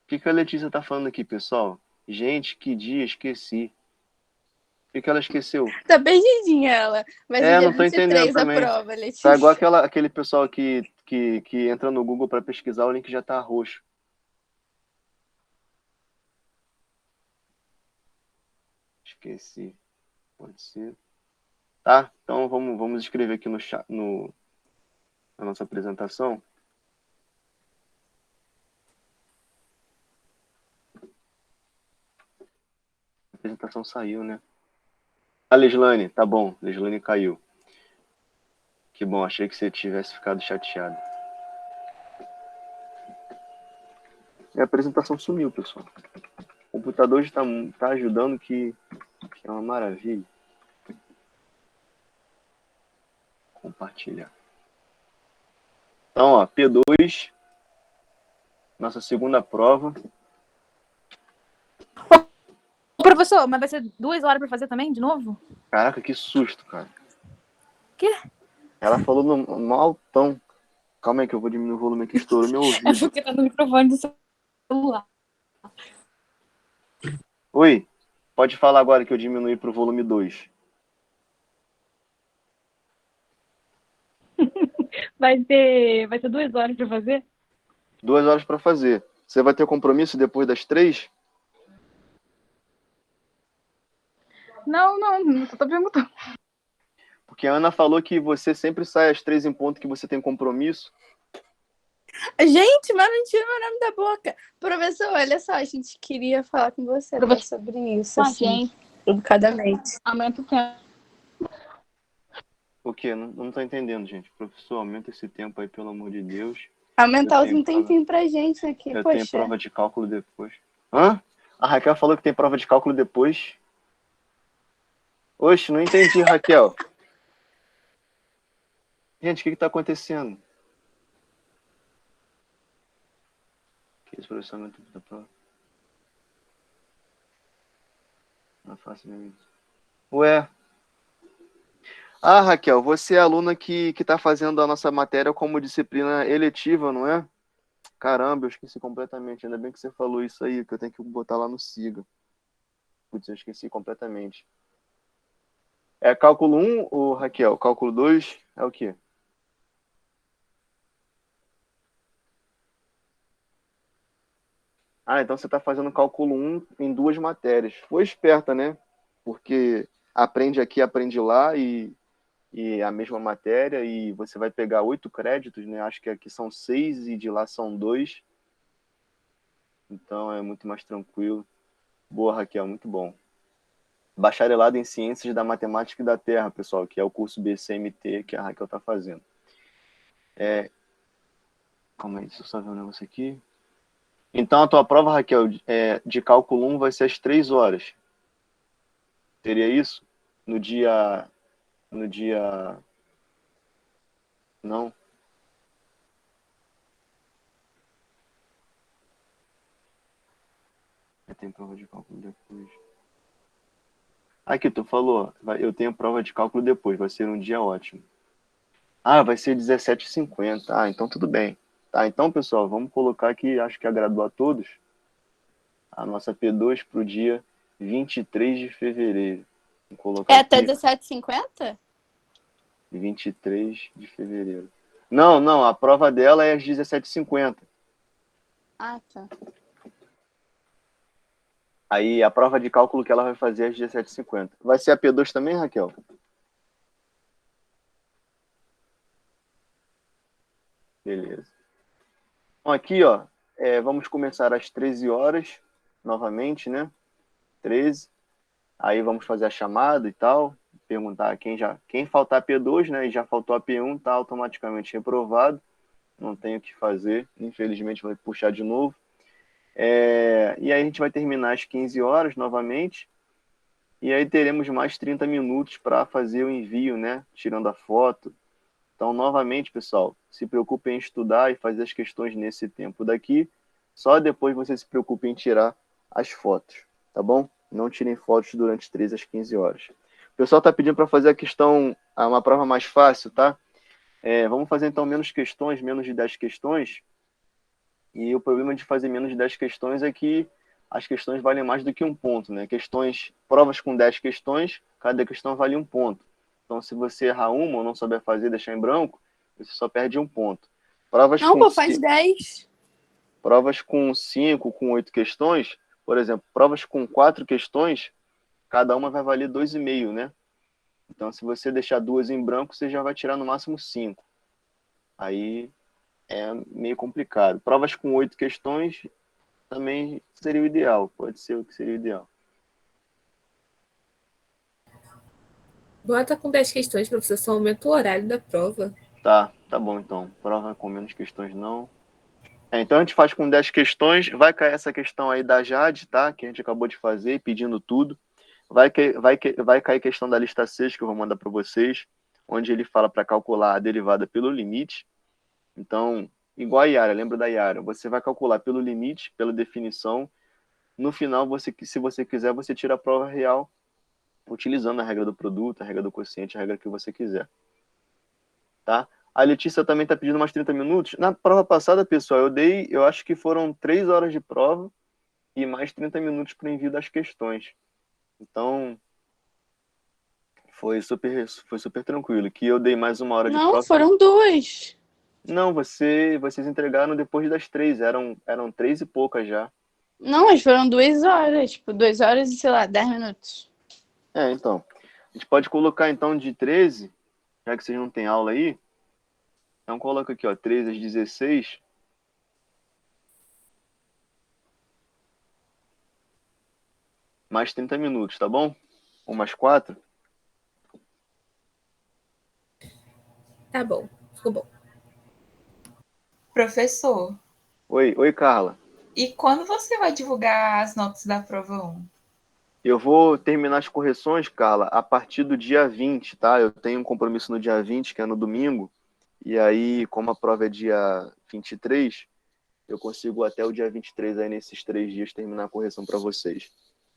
O que a Letícia tá falando aqui, pessoal? Gente, que dia, esqueci. O que ela esqueceu? Tá perdidinha ela. Vai ser dia Não tô entendendo 23 a também. prova, Tá Letícia. igual aquele pessoal que entra no Google para pesquisar, o link já tá roxo. Esqueci. Pode ser. Tá? Então vamos escrever aqui no chat, na nossa apresentação. A apresentação saiu, né? A Leslane, tá bom. Leslane caiu. Que bom, achei que você tivesse ficado chateado. A apresentação sumiu, pessoal. O computador está ajudando, que é uma maravilha. Compartilhar. Então, ó, P2, nossa segunda prova. Ô, professor, mas vai ser 2 horas pra fazer também, de novo? Caraca, que susto, cara. Quê? Ela falou no altão. Calma aí que eu vou diminuir o volume aqui, estourou meu É ouvido. porque tá no microfone do celular. Oi, pode falar agora que eu diminui pro volume 2. Vai ser 2 horas pra fazer? 2 horas para fazer. Você vai ter compromisso depois das 3? Não, só tô perguntando. Porque a Ana falou que você sempre sai às 3 em ponto, que você tem compromisso. Gente, mas não tira meu nome da boca. Professor, olha só, a gente queria falar com você tá, sobre isso, assim, gente, educadamente. aumenta o tempo. O quê? Não tô entendendo, gente. Professor, aumenta esse tempo aí, pelo amor de Deus. Aumentar tenho um tempinho pra gente aqui, Eu tenho poxa. prova de cálculo depois. Hã? A Raquel falou que tem prova de cálculo depois. Oxe, não entendi, Raquel. Gente, o que tá acontecendo? Que esse processamento da prova? Não faço mesmo. Ué. Ah, Raquel, você é a aluna que tá fazendo a nossa matéria como disciplina eletiva, não é? Caramba, eu esqueci completamente. Ainda bem que você falou isso aí, que eu tenho que botar lá no Siga. Putz, eu esqueci completamente. É cálculo 1, ou Raquel? Cálculo 2 é o quê? Ah, então você está fazendo cálculo 1 em duas matérias. Foi esperta, né? Porque aprende aqui, aprende lá e a mesma matéria e você vai pegar 8 créditos, né? Acho que aqui são 6 e de lá são 2. Então é muito mais tranquilo. Boa, Raquel, muito bom. Bacharelado em Ciências da Matemática e da Terra, pessoal, que é o curso BCMT que a Raquel está fazendo. Calma aí, deixa eu só ver um negócio aqui. Então a tua prova, Raquel, de cálculo 1 vai ser às 3 horas. Seria isso? No dia. No dia. Não? Tem prova de cálculo depois. Aqui, tu falou, eu tenho prova de cálculo depois, vai ser um dia ótimo. Ah, vai ser 17h50. Ah, então tudo bem. Tá, então, pessoal, vamos colocar aqui, acho que agradou a todos, a nossa P2 para o dia 23 de fevereiro. Vou colocar É até aqui 17h50? 23 de fevereiro. Não, a prova dela é às 17h50. Ah, tá. Aí a prova de cálculo que ela vai fazer é às 17h50. Vai ser a P2 também, Raquel? Beleza. Bom, aqui, ó, vamos começar às 13 horas, novamente, né? 13. Aí vamos fazer a chamada e tal, perguntar quem faltar P2, né? E já faltou a P1, tá automaticamente reprovado. Não tem o que fazer, infelizmente vai puxar de novo. E aí a gente vai terminar às 15 horas novamente. E aí teremos mais 30 minutos para fazer o envio, né? Tirando a foto. Então, novamente, pessoal, se preocupe em estudar e fazer as questões nesse tempo daqui. Só depois você se preocupe em tirar as fotos, tá bom? Não tirem fotos durante 13 às 15 horas. O pessoal está pedindo para fazer a questão, uma prova mais fácil, tá? Vamos fazer então menos questões, menos de 10 questões. E o problema de fazer menos de 10 questões é que as questões valem mais do que um ponto, né? Provas com 10 questões, cada questão vale um ponto. Então, se você errar uma ou não souber fazer, deixar em branco, você só perde um ponto. Não, pô, faz 10. Provas com 5, com 8 questões, por exemplo, provas com 4 questões, cada uma vai valer 2,5, né? Então, se você deixar duas em branco, você já vai tirar no máximo 5. Aí é meio complicado. Provas com 8 questões também seria o ideal, pode ser o que seria o ideal. Bota com 10 questões, professor, só aumenta o horário da prova. Tá bom então. Prova com menos questões não. Então a gente faz com 10 questões, vai cair essa questão aí da Jade, tá? Que a gente acabou de fazer, pedindo tudo. Vai cair questão da lista 6, que eu vou mandar para vocês, onde ele fala para calcular a derivada pelo limite. Então, igual a Yara, lembra da Yara? Você vai calcular pelo limite, pela definição. No final, se você quiser, você tira a prova real, utilizando a regra do produto, a regra do quociente, a regra que você quiser. Tá? A Letícia também está pedindo mais 30 minutos. Na prova passada, pessoal, eu acho que foram 3 horas de prova e mais 30 minutos para o envio das questões. Então, foi super tranquilo. Que eu dei mais 1 hora de Não, prova. foram 2. Não, vocês entregaram depois das 3. Eram 3 e poucas já. Não, mas foram 2 horas. Tipo, 2 horas e, sei lá, 10 minutos. Então. A gente pode colocar, então, de 13, já que vocês não têm aula aí. Então, coloca aqui, ó, 13 às 16. mais 30 minutos, tá bom? Ou mais 4? Tá bom, ficou bom. Professor, Oi, Carla. e quando você vai divulgar as notas da prova 1? Eu vou terminar as correções, Carla, a partir do dia 20, tá? Eu tenho um compromisso no dia 20, que é no domingo, e aí, como a prova é dia 23, eu consigo até o dia 23, aí nesses 3 dias, terminar a correção para vocês,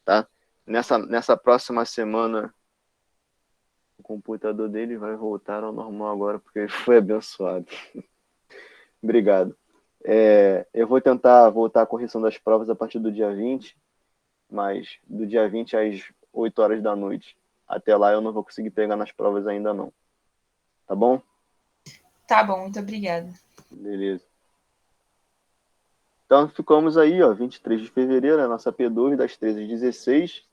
tá? Nessa próxima semana, o computador dele vai voltar ao normal agora, porque ele foi abençoado. Obrigado. Eu vou tentar voltar à correção das provas a partir do dia 20, mas do dia 20 às 8 horas da noite. Até lá eu não vou conseguir pegar nas provas ainda não. Tá bom? Tá bom, muito obrigada. Beleza. Então ficamos aí, ó, 23 de fevereiro, a nossa P2, das 13 às 16.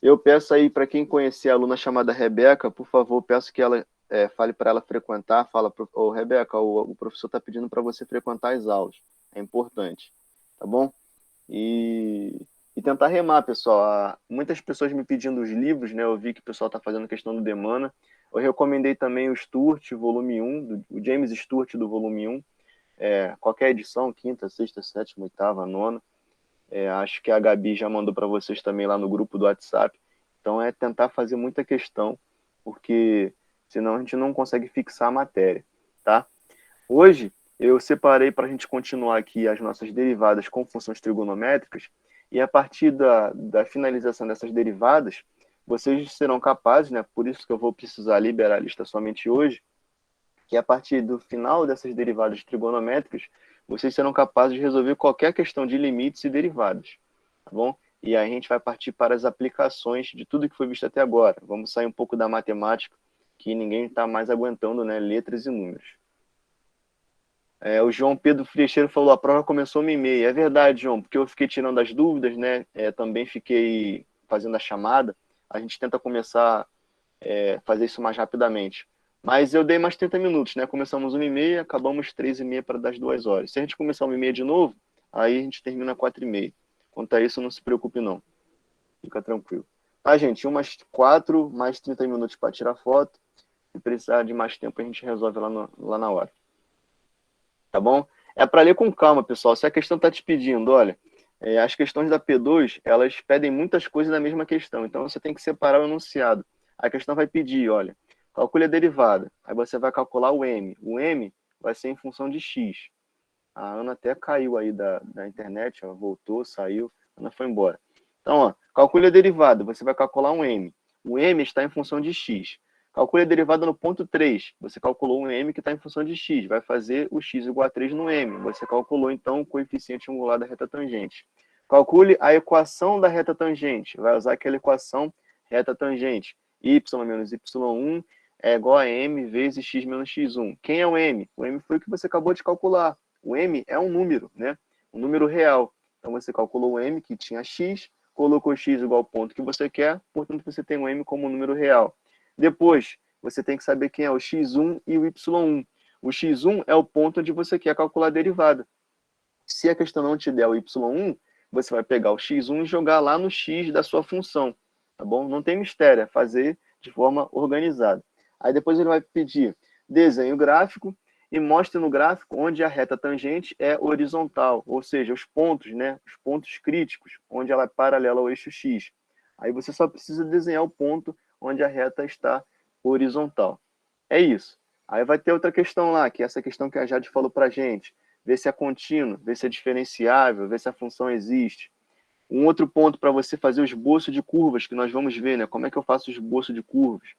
Eu peço aí para quem conhecer a aluna chamada Rebeca, por favor, peço que ela fale para ela frequentar, fala, ô Rebeca, o professor está pedindo para você frequentar as aulas. É importante, tá bom? E tentar remar, pessoal. Muitas pessoas me pedindo os livros, né? Eu vi que o pessoal está fazendo questão do Demana. Eu recomendei também o Sturt, volume 1, o James Sturt do volume 1. Qualquer edição, quinta, sexta, sétima, oitava, nona. Acho que a Gabi já mandou para vocês também lá no grupo do WhatsApp. Então é tentar fazer muita questão, porque senão a gente não consegue fixar a matéria, tá? Hoje eu separei para a gente continuar aqui as nossas derivadas com funções trigonométricas, e a partir da finalização dessas derivadas, vocês serão capazes, né, por isso que eu vou precisar liberar a lista somente hoje, que a partir do final dessas derivadas trigonométricas, vocês serão capazes de resolver qualquer questão de limites e derivadas, tá bom? E aí a gente vai partir para as aplicações de tudo que foi visto até agora. Vamos sair um pouco da matemática, que ninguém está mais aguentando, né, letras e números. O João Pedro Freixeiro falou, a prova começou 1h30. É verdade, João, porque eu fiquei tirando as dúvidas, né? Também fiquei fazendo a chamada. A gente tenta começar fazer isso mais rapidamente. Mas eu dei mais 30 minutos, né? Começamos 1h30, acabamos 3h30 para das 2 horas. Se a gente começar 1h30 de novo, aí a gente termina 4h30. Quanto a isso, não se preocupe, não. Fica tranquilo. Tá, gente? Umas 4, mais 30 minutos para tirar foto. Se precisar de mais tempo, a gente resolve lá na hora. Tá bom? É para ler com calma, pessoal. Se a questão está te pedindo, olha, as questões da P2, elas pedem muitas coisas na mesma questão. Então, você tem que separar o enunciado. A questão vai pedir, olha, calcule a derivada. Aí você vai calcular o M. O M vai ser em função de X. A Ana até caiu aí da internet, ó, voltou, saiu, a Ana foi embora. Então, ó, calcule a derivada. Você vai calcular um M. O M está em função de X. Calcule a derivada no ponto 3. Você calculou um M que está em função de x. Vai fazer o x igual a 3 no M. Você calculou, então, o coeficiente angular da reta tangente. Calcule a equação da reta tangente. Vai usar aquela equação reta tangente. Y menos y1 é igual a M vezes x menos x1. Quem é o M? O M foi o que você acabou de calcular. O M é um número, né? Um número real. Então, você calculou o M, que tinha x, colocou x igual ao ponto que você quer, portanto, você tem o M como um número real. Depois, você tem que saber quem é o x1 e o y1. O x1 é o ponto onde você quer calcular a derivada. Se a questão não te der o y1, você vai pegar o x1 e jogar lá no x da sua função. Tá bom? Não tem mistério, é fazer de forma organizada. Aí depois ele vai pedir desenho gráfico e mostre no gráfico onde a reta tangente é horizontal, ou seja, os pontos, né? Os pontos críticos, onde ela é paralela ao eixo x. Aí você só precisa desenhar o ponto onde a reta está horizontal. É isso. Aí vai ter outra questão lá, que é essa questão que a Jade falou para a gente. Ver se é contínuo, ver se é diferenciável, ver se a função existe. Um outro ponto para você fazer o esboço de curvas, que nós vamos ver, né? Como é que eu faço o esboço de curvas?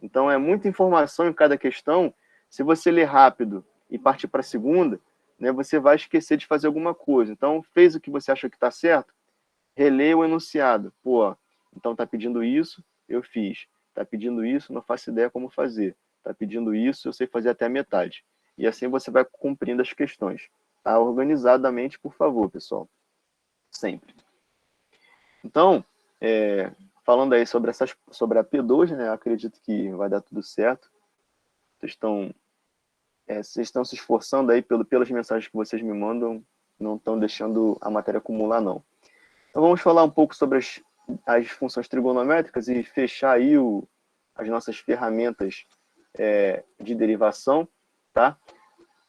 Então, é muita informação em cada questão. Se você ler rápido e partir para a segunda, né, você vai esquecer de fazer alguma coisa. Então, fez o que você achou que está certo? Releia o enunciado. Pô, então está pedindo isso, eu fiz. Está pedindo isso, não faço ideia como fazer. Está pedindo isso, eu sei fazer até a metade. E assim você vai cumprindo as questões. Tá? Organizadamente, por favor, pessoal. Sempre. Então, falando aí sobre a P2, né? Acredito que vai dar tudo certo. Vocês estão se esforçando aí pelas mensagens que vocês me mandam, não estão deixando a matéria acumular, não. Então vamos falar um pouco sobre as funções trigonométricas e fechar aí as nossas ferramentas de derivação, tá?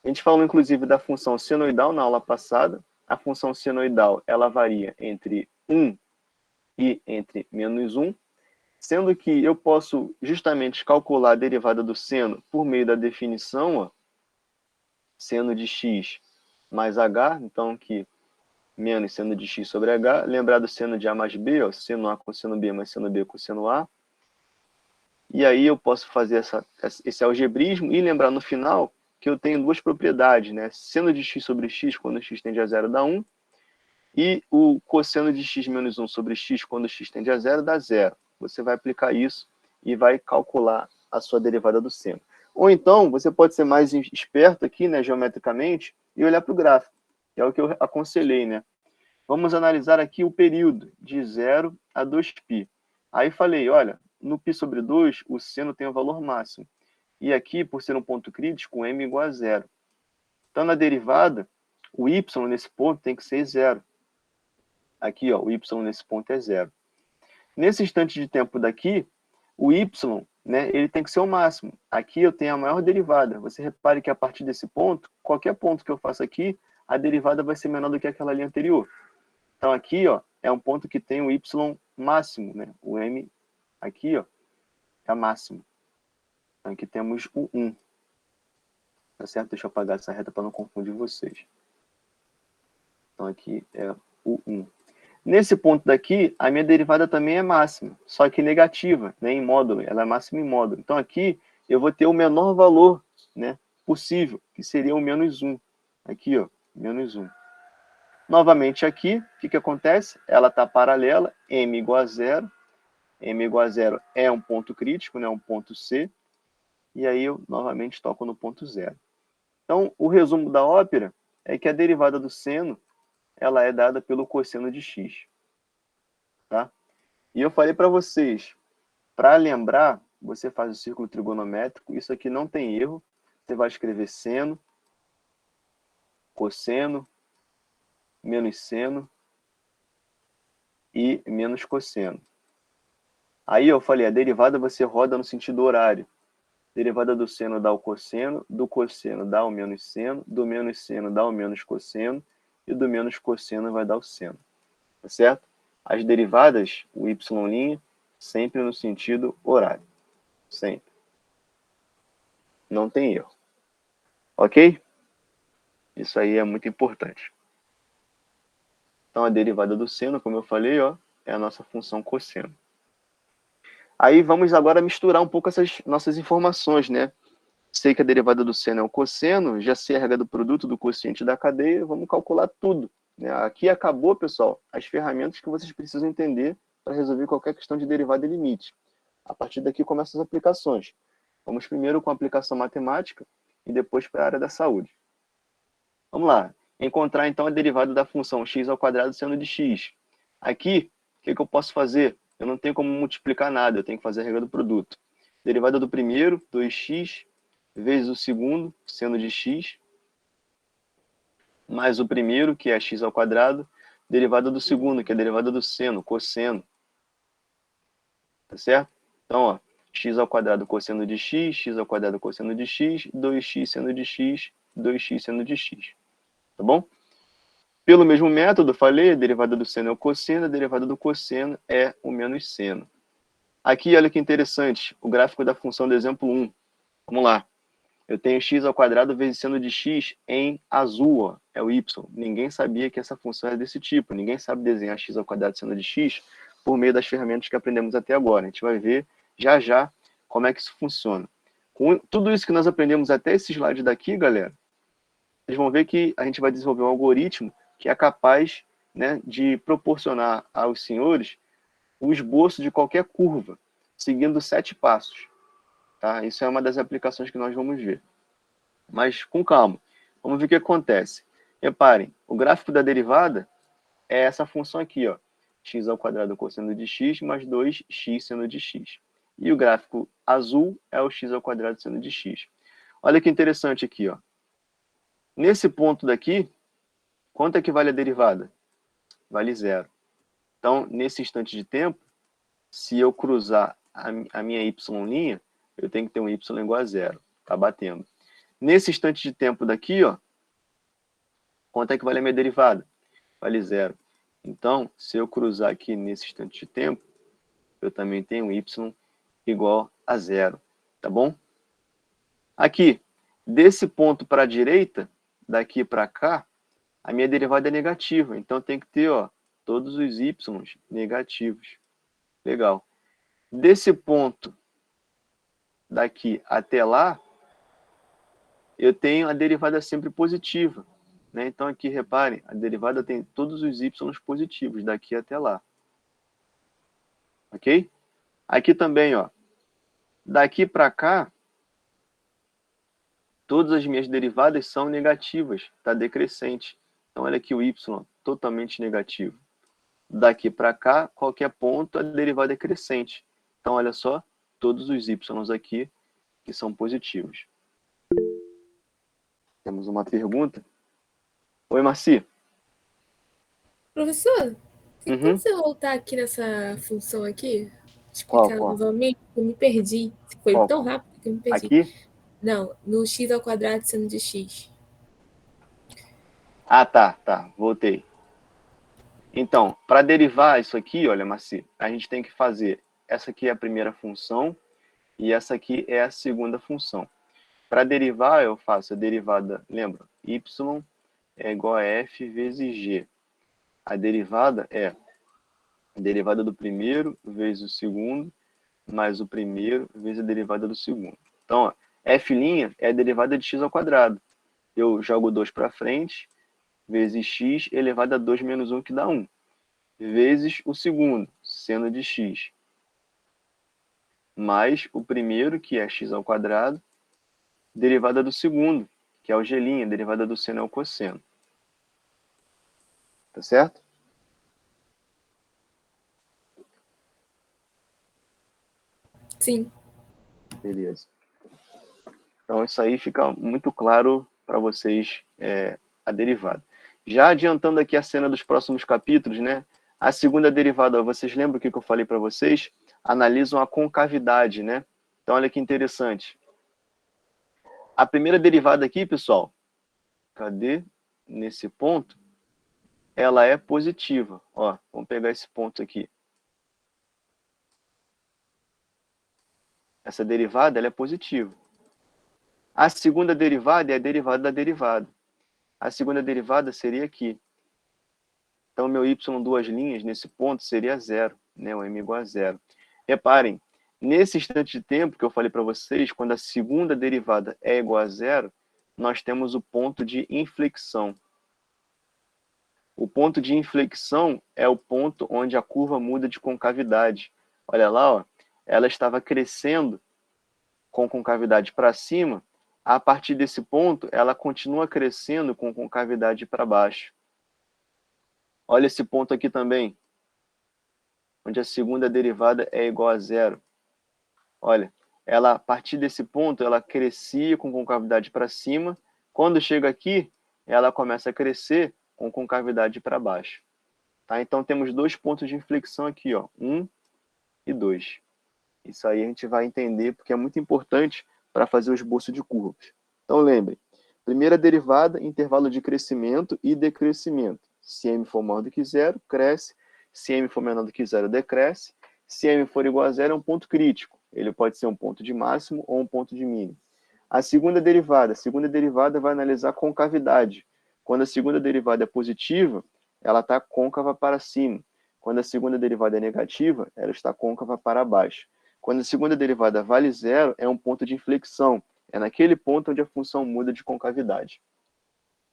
A gente falou, inclusive, da função senoidal na aula passada. A função senoidal, ela varia entre 1 e entre menos 1, sendo que eu posso justamente calcular a derivada do seno por meio da definição, ó, seno de x mais h, então aqui menos seno de x sobre h, lembrar do seno de a mais b, ó, seno a cosseno b mais seno b cosseno a, e aí eu posso fazer esse algebrismo e lembrar no final que eu tenho duas propriedades, né? Seno de x sobre x quando x tende a 0 dá 1, e o cosseno de x menos 1 sobre x quando x tende a 0 dá 0. Você vai aplicar isso e vai calcular a sua derivada do seno. Ou então, você pode ser mais esperto aqui, né, geometricamente, e olhar para o gráfico, que é o que eu aconselhei, né? Vamos analisar aqui o período de 0 a 2π. Aí falei, olha, no π sobre 2, o seno tem o valor máximo. E aqui, por ser um ponto crítico, m igual a 0. Então, na derivada, o y nesse ponto tem que ser 0. Aqui, ó, o y nesse ponto é 0. Nesse instante de tempo daqui, o y, né, ele tem que ser o máximo. Aqui eu tenho a maior derivada. Você repare que a partir desse ponto, qualquer ponto que eu faça aqui, a derivada vai ser menor do que aquela ali anterior. Então, aqui, ó, é um ponto que tem o y máximo, né? O m aqui, ó, é máximo. Então, aqui temos o 1. Tá certo? Deixa eu apagar essa reta para não confundir vocês. Então, aqui é o 1. Nesse ponto daqui, a minha derivada também é máxima, só que negativa, né, em módulo. Ela é máxima em módulo. Então, aqui, eu vou ter o menor valor, né, possível, que seria o menos 1. Aqui, ó, menos 1. Novamente aqui, o que acontece? Ela está paralela, m igual a 0. M igual a 0 é um ponto crítico, né, um ponto C. E aí eu novamente toco no ponto 0. Então, o resumo da ópera é que a derivada do seno ela é dada pelo cosseno de x. Tá? E eu falei para vocês, para lembrar, você faz o círculo trigonométrico, isso aqui não tem erro. Você vai escrever seno, cosseno, menos seno e menos cosseno. Aí eu falei, a derivada você roda no sentido horário. Derivada do seno dá o cosseno, do cosseno dá o menos seno, do menos seno dá o menos cosseno, e do menos cosseno vai dar o seno. Tá certo? As derivadas, o y', sempre no sentido horário. Sempre. Não tem erro. Ok? Isso aí é muito importante. Então, a derivada do seno, como eu falei, ó, é a nossa função cosseno. Aí vamos agora misturar um pouco essas nossas informações, né? Sei que a derivada do seno é o cosseno, já sei a regra do produto do quociente da cadeia, vamos calcular tudo. Né? Aqui acabou, pessoal, as ferramentas que vocês precisam entender para resolver qualquer questão de derivada e limite. A partir daqui começam as aplicações. Vamos primeiro com a aplicação matemática e depois para a área da saúde. Vamos lá. Encontrar, então, a derivada da função x² seno de x. Aqui, o que eu posso fazer? Eu não tenho como multiplicar nada, eu tenho que fazer a regra do produto. Derivada do primeiro, 2x, vezes o segundo, seno de x, mais o primeiro, que é x², derivada do segundo, que é a derivada do seno, cosseno. Tá certo? Então, ó, x² cosseno de x, x² cosseno de x, 2x seno de x, 2x seno de x. Tá bom? Pelo mesmo método, falei, a derivada do seno é o cosseno, a derivada do cosseno é o menos seno. Aqui, olha que interessante, o gráfico da função do exemplo 1. Vamos lá. Eu tenho x² vezes seno de x em azul, ó, é o y. Ninguém sabia que essa função era desse tipo. Ninguém sabe desenhar x² seno de x por meio das ferramentas que aprendemos até agora. A gente vai ver já já como é que isso funciona. Com tudo isso que nós aprendemos até esse slide daqui, galera, vocês vão ver que a gente vai desenvolver um algoritmo que é capaz, né, de proporcionar aos senhores o esboço de qualquer curva, seguindo 7 passos. Tá? Isso é uma das aplicações que nós vamos ver. Mas com calma. Vamos ver o que acontece. Reparem, o gráfico da derivada é essa função aqui, ó, x² cosseno de x mais 2x seno de x. E o gráfico azul é o x² seno de x. Olha que interessante aqui, ó. Nesse ponto daqui, quanto é que vale a derivada? Vale 0. Então, nesse instante de tempo, se eu cruzar a minha y', eu tenho que ter um y igual a 0. Está batendo. Nesse instante de tempo daqui, ó, quanto é que vale a minha derivada? Vale 0. Então, se eu cruzar aqui nesse instante de tempo, eu também tenho y igual a 0. Tá bom? Aqui, desse ponto para a direita, daqui para cá, a minha derivada é negativa. Então, tem que ter, ó, todos os y negativos. Legal. Desse ponto daqui até lá, eu tenho a derivada sempre positiva. Né? Então, aqui, reparem, a derivada tem todos os y positivos, daqui até lá. Ok? Aqui também, ó, daqui para cá, todas as minhas derivadas são negativas, está decrescente. Então, olha aqui o y, totalmente negativo. Daqui para cá, qualquer ponto, a derivada é crescente. Então, olha só, todos os y aqui que são positivos. Temos uma pergunta. Oi, Marci. Professor, tem como Uhum. você voltar aqui nessa função aqui? Qual? Explicar novamente? Eu me perdi. Foi Qual? tão rápido que eu me perdi. Aqui? Não, no x² sendo de x. Ah, tá. Voltei. Então, para derivar isso aqui, olha, Marci, a gente tem que fazer, essa aqui é a primeira função e essa aqui é a segunda função. Para derivar, eu faço a derivada, lembra? Y é igual a f vezes g. A derivada é a derivada do primeiro vezes o segundo, mais o primeiro vezes a derivada do segundo. Então, ó, f' é a derivada de x². Eu jogo 2 para frente, vezes x elevado a 2 menos 1, que dá 1. Vezes o segundo, seno de x. Mais o primeiro, que é x², derivada do segundo, que é o g', derivada do seno é o cosseno. Tá certo? Sim. Beleza. Então, isso aí fica muito claro para vocês, a derivada. Já adiantando aqui a cena dos próximos capítulos, né? A segunda derivada, vocês lembram o que eu falei para vocês? Analisam a concavidade, né? Então, olha que interessante. A primeira derivada aqui, pessoal, cadê? Nesse ponto, ela é positiva. Ó, vamos pegar esse ponto aqui. Essa derivada, ela é positiva. A segunda derivada é a derivada da derivada. A segunda derivada seria aqui. Então, meu y, duas linhas, nesse ponto, seria 0, né? O m igual a 0. Reparem, nesse instante de tempo que eu falei para vocês, quando a segunda derivada é igual a 0, nós temos o ponto de inflexão. O ponto de inflexão é o ponto onde a curva muda de concavidade. Olha lá, ó, ela estava crescendo com concavidade para cima. A partir desse ponto, ela continua crescendo com concavidade para baixo. Olha esse ponto aqui também, onde a segunda derivada é igual a 0. Olha, ela, a partir desse ponto, ela crescia com concavidade para cima. Quando chega aqui, ela começa a crescer com concavidade para baixo. Tá? Então, temos dois pontos de inflexão aqui, ó, 1 e 2. Isso aí a gente vai entender, porque é muito importante para fazer o esboço de curvas. Então, lembre, primeira derivada, intervalo de crescimento e decrescimento. Se m for maior do que 0, cresce. Se m for menor do que 0, decresce. Se m for igual a 0, é um ponto crítico. Ele pode ser um ponto de máximo ou um ponto de mínimo. A segunda derivada vai analisar a concavidade. Quando a segunda derivada é positiva, ela está côncava para cima. Quando a segunda derivada é negativa, ela está côncava para baixo. Quando a segunda derivada vale 0, é um ponto de inflexão. É naquele ponto onde a função muda de concavidade.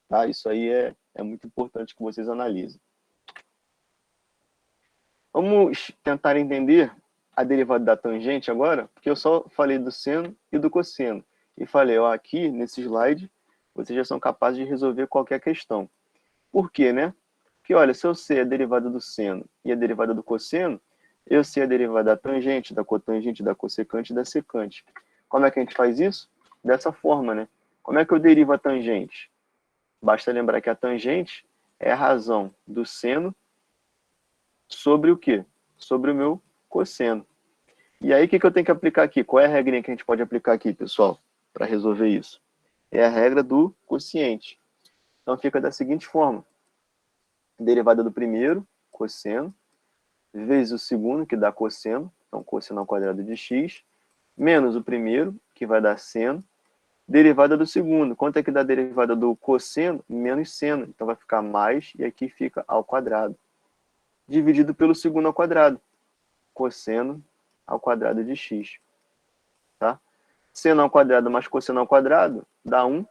Tá? Isso aí é muito importante que vocês analisem. Vamos tentar entender a derivada da tangente agora, porque eu só falei do seno e do cosseno. E falei, ó, aqui nesse slide, vocês já são capazes de resolver qualquer questão. Por quê, né? Porque, olha, se eu sei a derivada do seno e a derivada do cosseno, eu sei a derivada da tangente, da cotangente, da cossecante e da secante. Como é que a gente faz isso? Dessa forma, né? Como é que eu derivo a tangente? Basta lembrar que a tangente é a razão do seno sobre o quê? Sobre o meu cosseno. E aí, o que eu tenho que aplicar aqui? Qual é a regrinha que a gente pode aplicar aqui, pessoal, para resolver isso? É a regra do quociente. Então, fica da seguinte forma. Derivada do primeiro, cosseno, vezes o segundo, que dá cosseno, então cosseno ao quadrado de x, menos o primeiro, que vai dar seno, derivada do segundo. Quanto é que dá a derivada do cosseno? Menos seno. Então vai ficar mais, e aqui fica ao quadrado. Dividido pelo segundo ao quadrado. Cosseno ao quadrado de x. Tá? Seno ao quadrado mais cosseno ao quadrado dá 1.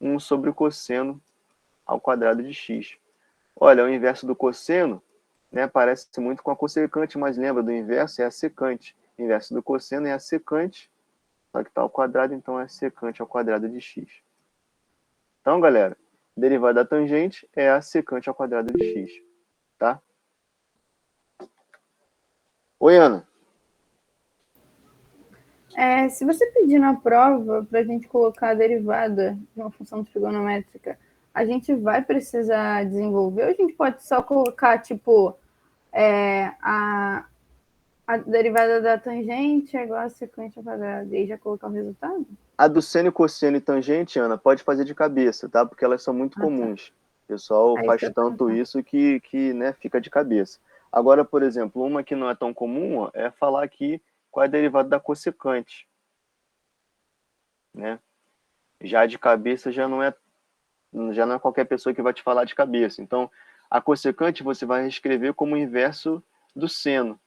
1 sobre o cosseno ao quadrado de x. Olha, o inverso do cosseno, né, parece muito com a cossecante, mas lembra do inverso? É a secante. O inverso do cosseno é a secante, só que está ao quadrado, então é secante ao quadrado de x. Então, galera, derivada da tangente é a secante ao quadrado de x. Tá? Oi, Ana. Se você pedir na prova para a gente colocar a derivada de uma função trigonométrica, a gente vai precisar desenvolver ou a gente pode só colocar, tipo, a derivada da tangente é igual a secante ao quadrado, e aí já colocar o resultado? A do seno, cosseno e tangente, Ana, pode fazer de cabeça, tá? Porque elas são muito comuns. O pessoal faz tanto isso que né, fica de cabeça. Agora, por exemplo, uma que não é tão comum ó, é falar aqui qual é a derivada da cossecante. Né? Já de cabeça já não é qualquer pessoa que vai te falar de cabeça. Então, a cossecante você vai reescrever como o inverso do seno.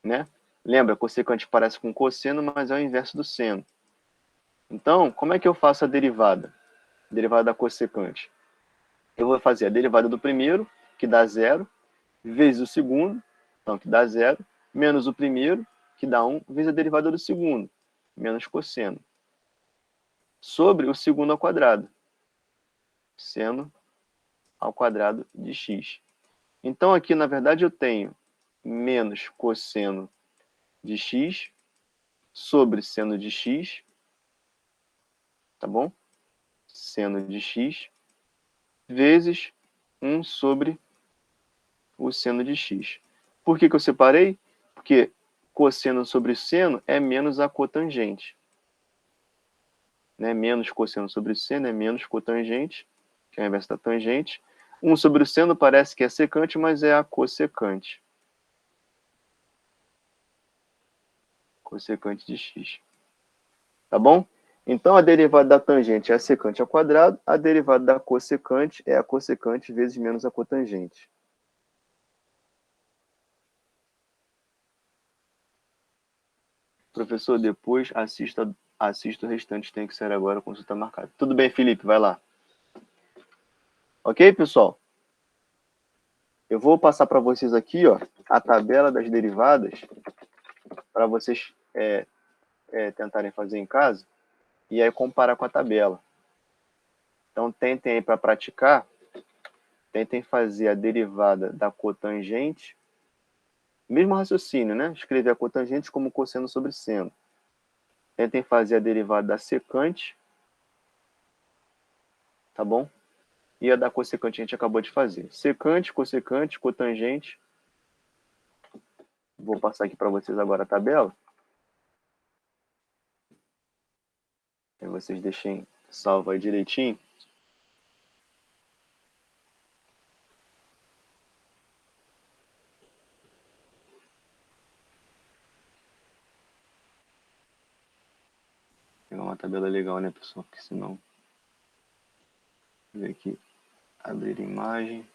Né? Lembra, cossecante parece com cosseno, mas é o inverso do seno. Então, como é que eu faço a derivada? Derivada da cossecante. Eu vou fazer a derivada do primeiro, que dá 0, vezes o segundo, então, que dá 0, menos o primeiro, que dá 1, vezes a derivada do segundo, menos cosseno, sobre o segundo ao quadrado, seno ao quadrado de x. Então, aqui, na verdade, eu tenho menos cosseno de x sobre seno de x, tá bom? Seno de x, vezes 1 sobre o seno de x. Por que eu separei? Porque cosseno sobre seno é menos a cotangente. Né? Menos cosseno sobre seno é menos cotangente, que é o inverso da tangente. 1 sobre o seno parece que é secante, mas é a cossecante. Cossecante de x. Tá bom? Então, a derivada da tangente é a secante ao quadrado, a derivada da cossecante é a cossecante vezes menos a cotangente. Professor, depois assista o restante, tem que ser agora, a consulta marcada. Tudo bem, Felipe, vai lá. Ok, pessoal? Eu vou passar para vocês aqui ó, a tabela das derivadas, para vocês tentarem fazer em casa, e aí comparar com a tabela. Então, tentem aí para praticar, tentem fazer a derivada da cotangente, mesmo raciocínio, né? Escrever a cotangente como cosseno sobre seno. Tentem fazer a derivada da secante, tá bom? E a da cossecante a gente acabou de fazer. Secante, cossecante, cotangente. Vou passar aqui para vocês agora a tabela. Aí vocês deixem salvo aí direitinho. Pegar uma tabela legal, né, pessoal? Porque senão... Vou ver aqui. Abrir imagem.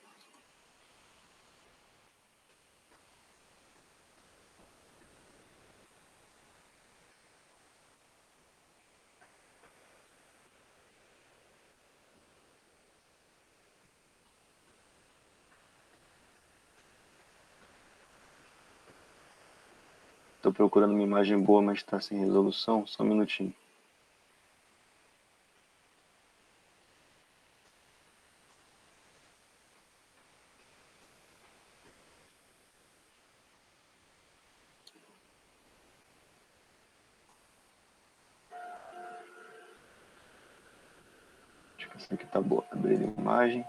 Estou procurando uma imagem boa, mas está sem resolução. Só um minutinho. Acho que essa aqui tá boa. Abrir imagem.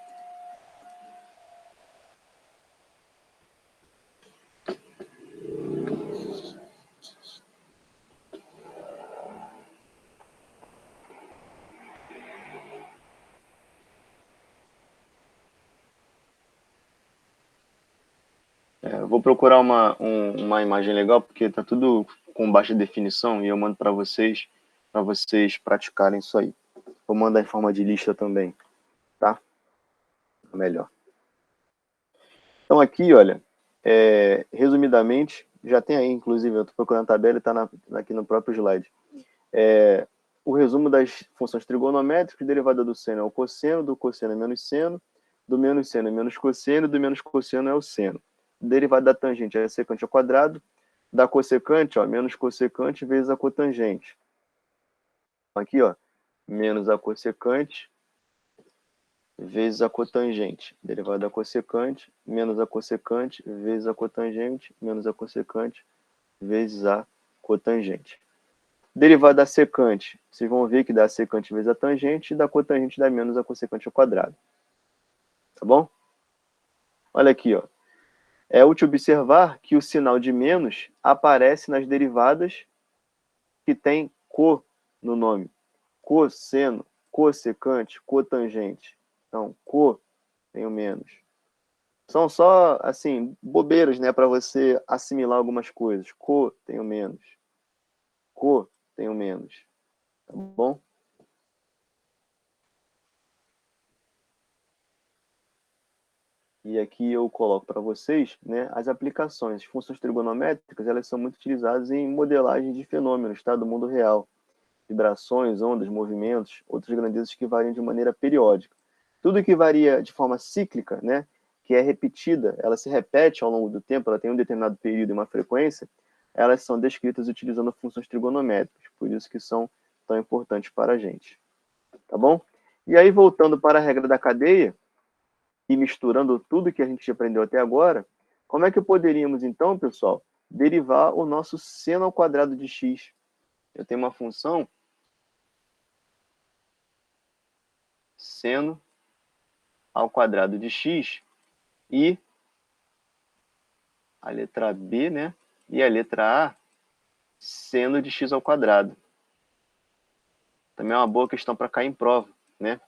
Eu vou procurar uma imagem legal, porque está tudo com baixa definição, e eu mando para vocês praticarem isso aí. Vou mandar em forma de lista também, tá? Melhor. Então aqui, olha, resumidamente, já tem aí, inclusive, eu estou procurando a tabela e está aqui no próprio slide. O resumo das funções trigonométricas, derivada do seno é o cosseno, do cosseno é menos seno, do menos seno é menos cosseno, do menos cosseno é o seno. Derivada da tangente é secante ao quadrado, da cossecante, ó, menos cossecante vezes a cotangente. Aqui, ó, menos a cossecante vezes a cotangente. Derivada da cossecante, menos a cossecante vezes a cotangente, menos a cossecante vezes a cotangente. Derivada da secante, vocês vão ver que dá a secante vezes a tangente, e da cotangente dá menos a cossecante ao quadrado. Tá bom? Olha aqui, ó. É útil observar que o sinal de menos aparece nas derivadas que tem co no nome. Cosseno, cossecante, cotangente. Então, co tem o menos. São só, assim, bobeiras, né, para você assimilar algumas coisas. Co tem o menos. Co tem o menos. Tá bom? E aqui eu coloco para vocês, né, as aplicações. As funções trigonométricas, elas são muito utilizadas em modelagem de fenômenos, tá, do mundo real. Vibrações, ondas, movimentos, outras grandezas que variam de maneira periódica. Tudo que varia de forma cíclica, né, que é repetida, ela se repete ao longo do tempo, ela tem um determinado período e uma frequência, elas são descritas utilizando funções trigonométricas, por isso que são tão importantes para a gente. Tá bom? E aí, voltando para a regra da cadeia, e misturando tudo que a gente aprendeu até agora, como é que poderíamos, então, pessoal, derivar o nosso seno ao quadrado de x? Eu tenho uma função seno ao quadrado de x e a letra B, né? E a letra A, seno de x ao quadrado. Também é uma boa questão para cair em prova, né?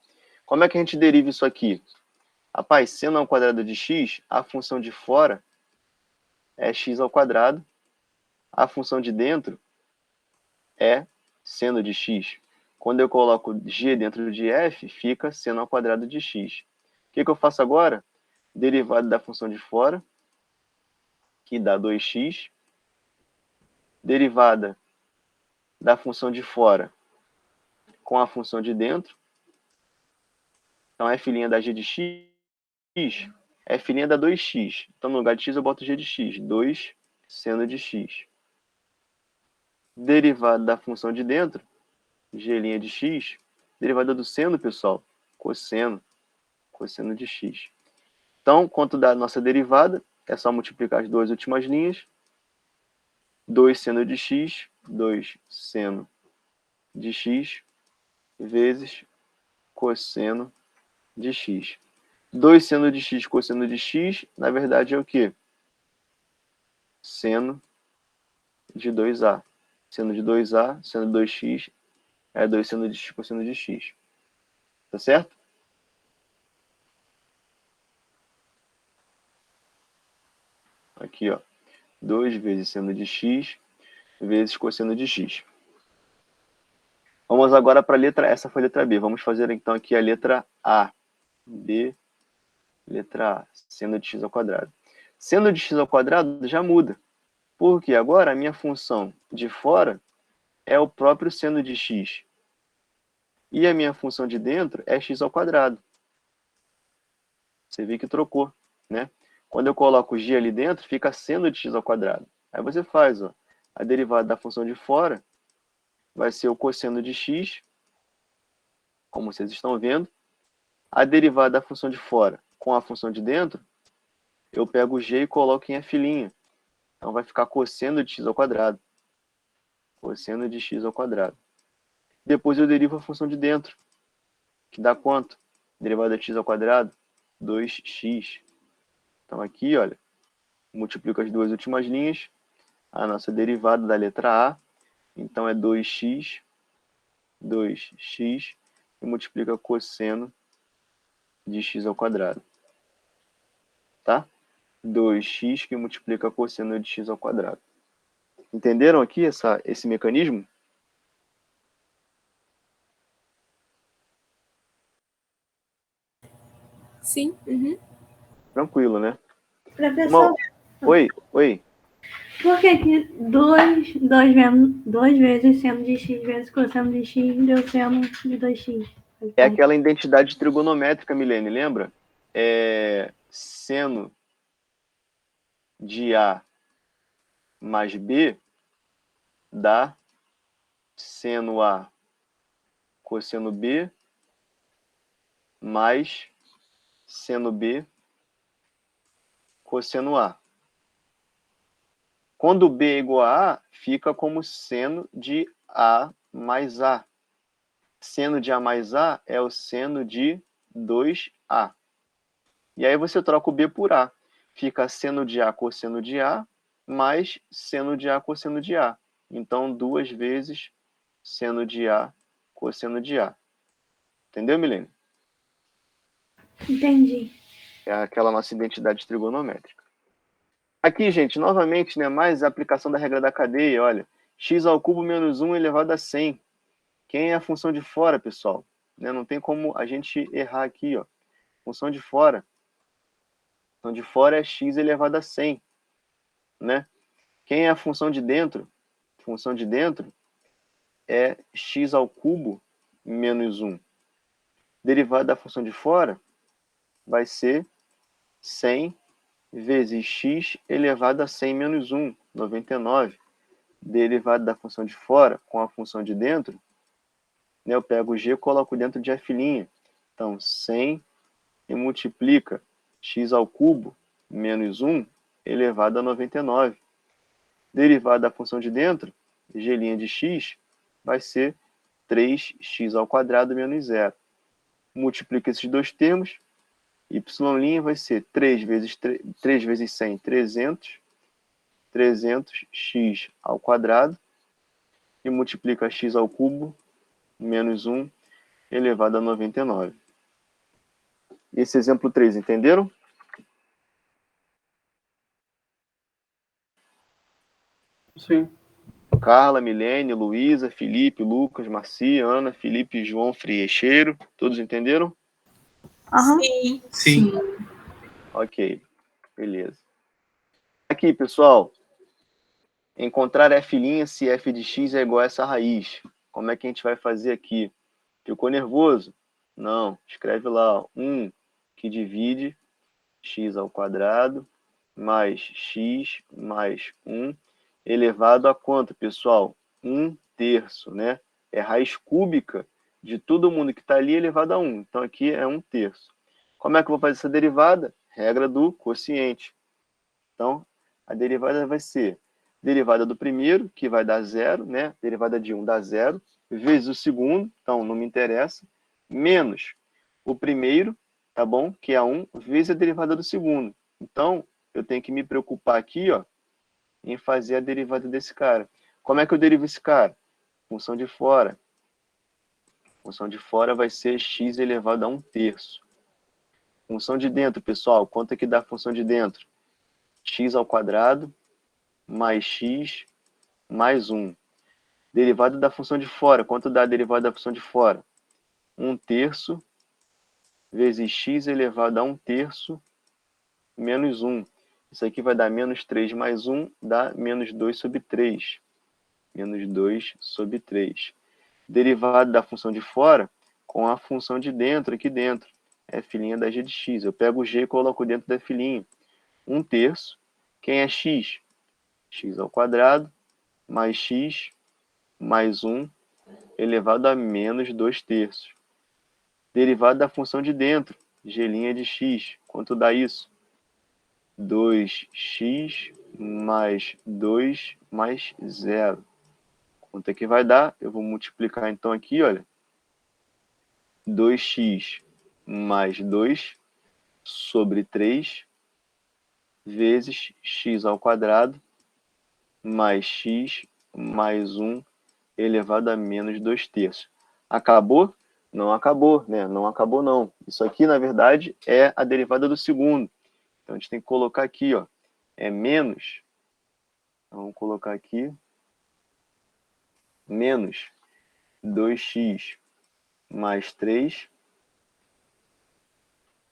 Como é que a gente deriva isso aqui? Rapaz, seno ao quadrado de x, a função de fora é x ao quadrado, a função de dentro é seno de x. Quando eu coloco g dentro de f, fica seno ao quadrado de x. O que eu faço agora? Derivada da função de fora, que dá 2x, derivada da função de fora com a função de dentro. Então, f' dá g de x, f' dá 2x. Então, no lugar de x, eu boto g de x, 2 seno de x. Derivada da função de dentro, g' de x. Derivada do seno, pessoal, cosseno de x. Então, quanto dá a nossa derivada, é só multiplicar as duas últimas linhas. 2 seno de x, 2 seno de x, vezes cosseno de x. 2 seno de x, cosseno de x, na verdade é o quê? Seno de 2a. Seno de 2a, seno de 2x, é 2 seno de x, cosseno de x. Tá certo? Aqui, ó. 2 vezes seno de x, vezes cosseno de x. Vamos agora para a letra, essa foi a letra B. Vamos fazer então aqui a letra A. B, letra A, seno de x ao quadrado. Seno de x ao quadrado já muda. Porque agora a minha função de fora é o próprio seno de x. E a minha função de dentro é x ao quadrado. Você vê que trocou, né? Quando eu coloco g ali dentro, fica seno de x ao quadrado. Aí você faz, ó, a derivada da função de fora vai ser o cosseno de x, como vocês estão vendo. A derivada da função de fora com a função de dentro, eu pego o g e coloco em f'. Então vai ficar cosseno de x ao quadrado. Cosseno de x ao quadrado. Depois eu derivo a função de dentro, que dá quanto? Derivada de x ao quadrado, 2x. Então aqui, olha, multiplico as duas últimas linhas, a nossa derivada da letra A, então é 2x, e multiplica cosseno de x ao quadrado. Tá? 2x que multiplica a cosseno de x ao quadrado. Entenderam aqui esse mecanismo? Sim. Uhum. Tranquilo, né? Professor, Oi. por que 2 vezes seno de x vezes cosseno de x deu seno de 2x? É aquela identidade trigonométrica, Milene, lembra? Seno de A mais B dá seno A cosseno B mais seno B cosseno A. Quando B é igual a A, fica como seno de A mais A. Seno de A mais A é o seno de 2A. E aí você troca o B por A. Fica seno de A cosseno de A mais seno de A cosseno de A. Então, 2 vezes seno de A cosseno de A. Entendeu, Milene? Entendi. É aquela nossa identidade trigonométrica. Aqui, gente, novamente, né, mais a aplicação da regra da cadeia. Olha, x ao cubo menos 1 elevado a 100. Quem é a função de fora, pessoal? Né, não tem como a gente errar aqui. Ó. Função de fora. A função de fora é x elevado a 100. Né? Quem é a função de dentro? Função de dentro é x ao cubo menos 1. Derivada da função de fora vai ser 100 vezes x elevado a 100 menos 1, 99. Derivada da função de fora com a função de dentro, né, eu pego o g e coloco dentro de f'. Então, 100 e multiplica x ao cubo menos 1 elevado a 99. Derivada da função de dentro, g' de x, vai ser 3x ao quadrado menos 0. Multiplica esses dois termos, y' vai ser 3 vezes 100, 300, 300x ao quadrado, e multiplica x ao cubo menos 1 elevado a 99. Esse exemplo 3, entenderam? Sim. Carla, Milene, Luísa, Felipe, Lucas, Marcia, Ana, Felipe, João, Friecheiro. Todos entenderam? Aham. Sim. Ok, beleza. Aqui, pessoal, encontrar f' se f de x é igual a essa raiz. Como é que a gente vai fazer aqui? Ficou nervoso? Não, escreve lá, ó, 1 que divide x ao quadrado mais x mais 1 elevado a quanto, pessoal? 1/3, né? É raiz cúbica de todo mundo que está ali elevado a 1. Então, aqui é 1/3. Como é que eu vou fazer essa derivada? Regra do quociente. Então, a derivada vai ser derivada do primeiro, que vai dar 0, né? Derivada de 1 dá 0, vezes o segundo, então não me interessa, menos o primeiro, tá bom? Que é 1, vezes a derivada do segundo. Então, eu tenho que me preocupar aqui, ó, em fazer a derivada desse cara. Como é que eu derivo esse cara? Função de fora. Função de fora vai ser x elevado a 1/3. Função de dentro, pessoal, quanto é que dá a função de dentro? X ao quadrado mais x mais 1. Derivada da função de fora, quanto dá a derivada da função de fora? 1/3 vezes x elevado a 1/3 menos 1. Isso aqui vai dar menos 3 mais 1, dá menos 2 sobre 3. Menos 2 sobre 3. Derivada da função de fora com a função de dentro, aqui dentro. F' da g de x. Eu pego o g e coloco dentro da f'. 1/3. Quem é x? X ao quadrado mais x mais 1 elevado a menos 2/3. Derivada da função de dentro, g' de x. Quanto dá isso? 2x mais 2 mais 0. Quanto é que vai dar? Eu vou multiplicar então aqui, olha. 2x mais 2 sobre 3 vezes x ao quadrado mais x mais 1 elevado a menos 2/3. Acabou? Não acabou, né? Não acabou, não. Isso aqui, na verdade, é a derivada do segundo. Então, a gente tem que colocar aqui, ó, é menos, então, vamos colocar aqui, menos 2x mais 3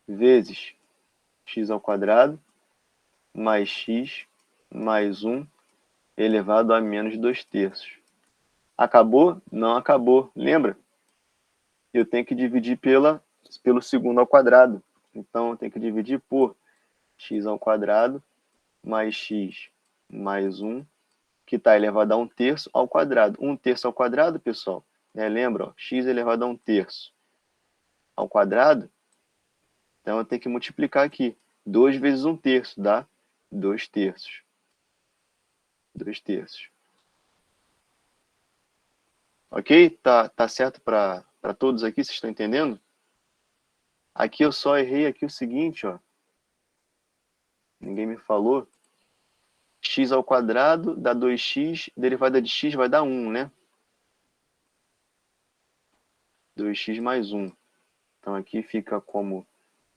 vezes x ao quadrado mais x mais 1 elevado a menos 2/3. Acabou? Não acabou. Lembra? Eu tenho que dividir pelo segundo ao quadrado. Então, eu tenho que dividir por x ao quadrado mais x mais 1, que está elevado a 1/3 ao quadrado. 1/3 ao quadrado, pessoal, lembra? Ó, x elevado a 1/3 ao quadrado. Então, eu tenho que multiplicar aqui. 2 vezes 1/3 dá 2/3. 2/3. Ok? Tá certo para todos aqui? Vocês estão entendendo? Aqui eu só errei aqui o seguinte, ó. Ninguém me falou. X ao quadrado dá 2x, derivada de x vai dar 1, né? 2x mais 1. Então aqui fica como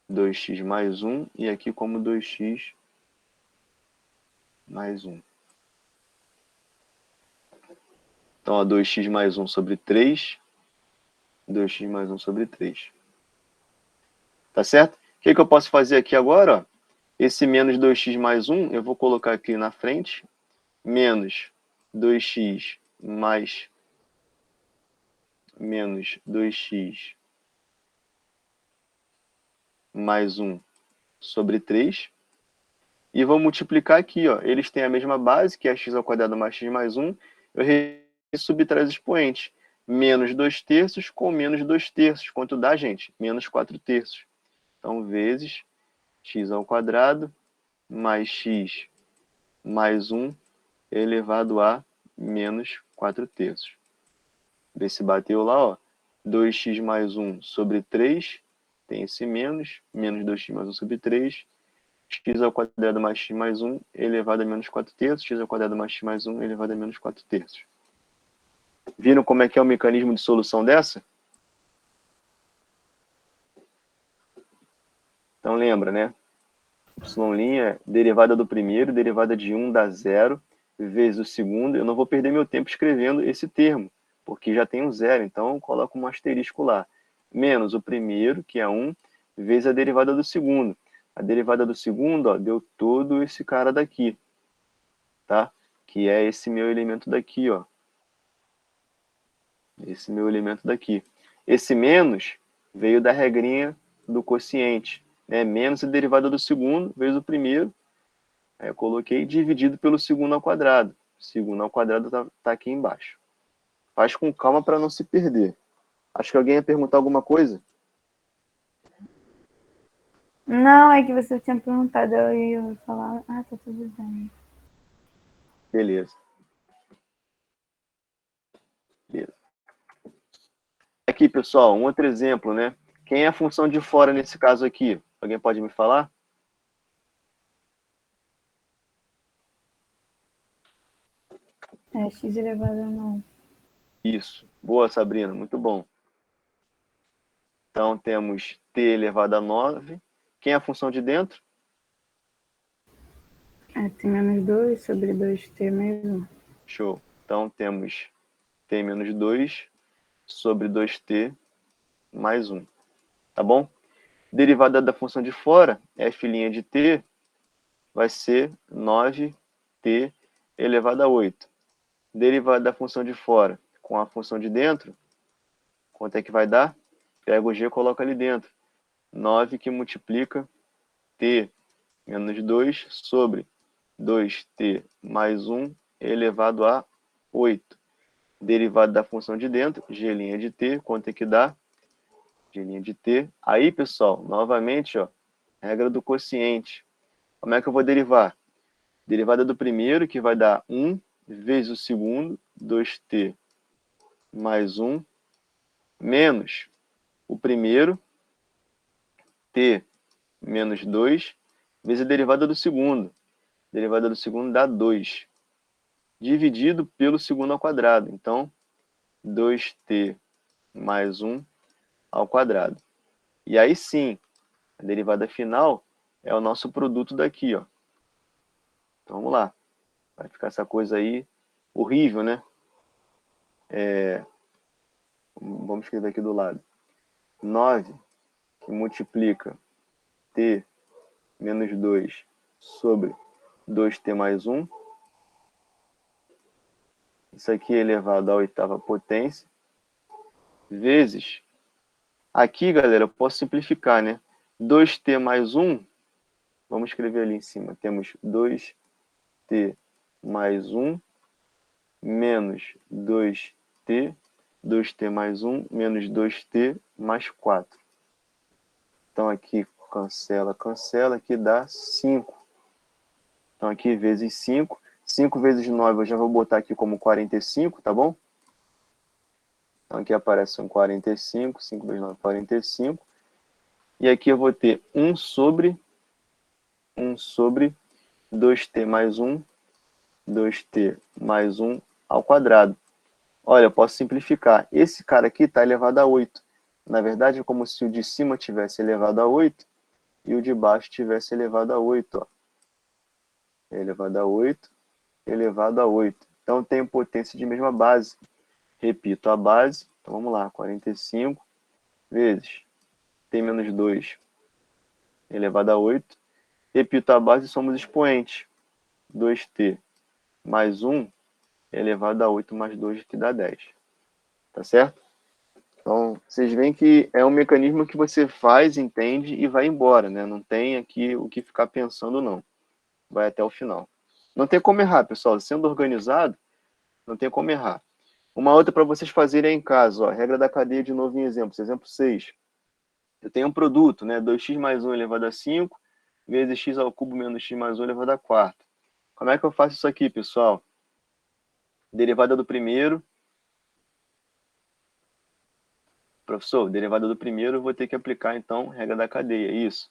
2x mais 1 e aqui como 2x mais 1. Então, ó, 2x mais 1 sobre 3. 2x mais 1 sobre 3. Tá certo? O que eu posso fazer aqui agora? Ó? Esse menos 2x mais 1, eu vou colocar aqui na frente. Menos 2x mais menos 2x mais 1 sobre 3. E vou multiplicar aqui. Ó. Eles têm a mesma base, que é x ao quadrado mais x mais 1. Eu subtraio os expoentes. Menos 2/3 com menos 2/3. Quanto dá, gente? Menos 4/3. Então, vezes x ao quadrado mais x mais 1 elevado a menos 4/3. Vê se bateu lá, ó. 2x mais 1 sobre 3. Tem esse menos. Menos 2x mais 1 sobre 3. X ao quadrado mais x mais 1 elevado a menos 4/3. X ao quadrado mais x mais 1 elevado a menos 4/3. Viram como é que é o mecanismo de solução dessa? Então lembra, né? Y' é derivada do primeiro, derivada de 1 dá 0, vezes o segundo. Eu não vou perder meu tempo escrevendo esse termo, porque já tem um 0, então eu coloco um asterisco lá. Menos o primeiro, que é 1, vezes a derivada do segundo. A derivada do segundo, ó, deu todo esse cara daqui, tá? Que é esse meu elemento daqui, ó. Esse meu elemento daqui. Esse menos veio da regrinha do quociente, né? Menos a derivada do segundo vezes o primeiro. Aí eu coloquei dividido pelo segundo ao quadrado. Segundo ao quadrado tá aqui embaixo. Faz com calma para não se perder. Acho que alguém ia perguntar alguma coisa? Não, é que você tinha perguntado, eu ia falar, tá tudo bem. Beleza. Beleza. Aqui, pessoal, um outro exemplo, né? Quem é a função de fora nesse caso aqui? Alguém pode me falar? É x elevado a 9. Isso. Boa, Sabrina. Muito bom. Então, temos t elevado a 9. Quem é a função de dentro? Tem menos 2 sobre 2t mais 1. Show. Então, temos t menos 2 sobre 2t mais 1. Tá bom? Derivada da função de fora, f' de t, vai ser 9t elevado a 8. Derivada da função de fora com a função de dentro, quanto é que vai dar? Pega o g e coloca ali dentro. 9 que multiplica t menos 2 sobre 2t mais 1 elevado a 8. Derivada da função de dentro, g' de t, quanto é que dá? G' de t. Aí, pessoal, novamente, ó, regra do quociente. Como é que eu vou derivar? Derivada do primeiro, que vai dar 1 vezes o segundo, 2t mais 1, menos o primeiro, t menos 2, vezes a derivada do segundo. Derivada do segundo dá 2, dividido pelo segundo ao quadrado. Então, 2t mais 1 ao quadrado. E aí sim, a derivada final é o nosso produto daqui, ó. Então, vamos lá. Vai ficar essa coisa aí horrível, né? Vamos escrever aqui do lado. 9 que multiplica t menos 2 sobre 2t mais 1. Isso aqui é elevado à oitava potência. Vezes. Aqui, galera, eu posso simplificar, né? 2t mais 1. Vamos escrever ali em cima. Temos 2t mais 1 menos 2t. 2t mais 1 menos 2t mais 4. Então, aqui cancela, cancela. Aqui dá 5. Então, aqui vezes 5. 5 vezes 9 eu já vou botar aqui como 45, tá bom? Então, aqui aparece um 45. 5 vezes 9, 45. E aqui eu vou ter 1 sobre 2t mais 1. 2t mais 1 ao quadrado. Olha, eu posso simplificar. Esse cara aqui está elevado a 8. Na verdade, é como se o de cima tivesse elevado a 8 e o de baixo tivesse elevado a 8. Ó. Elevado a 8, elevado a 8. Então, tem potência de mesma base. Repito a base. Então, vamos lá. 45 vezes t menos 2 elevado a 8. Repito a base e somos expoentes. 2t mais 1 elevado a 8 mais 2, que dá 10. Tá certo? Então, vocês veem que é um mecanismo que você faz, entende e vai embora, né? Não tem aqui o que ficar pensando, não. Vai até o final. Não tem como errar, pessoal. Sendo organizado, não tem como errar. Uma outra para vocês fazerem em casa, ó. Regra da cadeia de novo em exemplos. Exemplo 6. Eu tenho um produto, né? 2x mais 1 elevado a 5 vezes x ao cubo menos x mais 1 elevado a 4. Como é que eu faço isso aqui, pessoal? Derivada do primeiro. Professor, derivada do primeiro, eu vou ter que aplicar, então, regra da cadeia. Isso.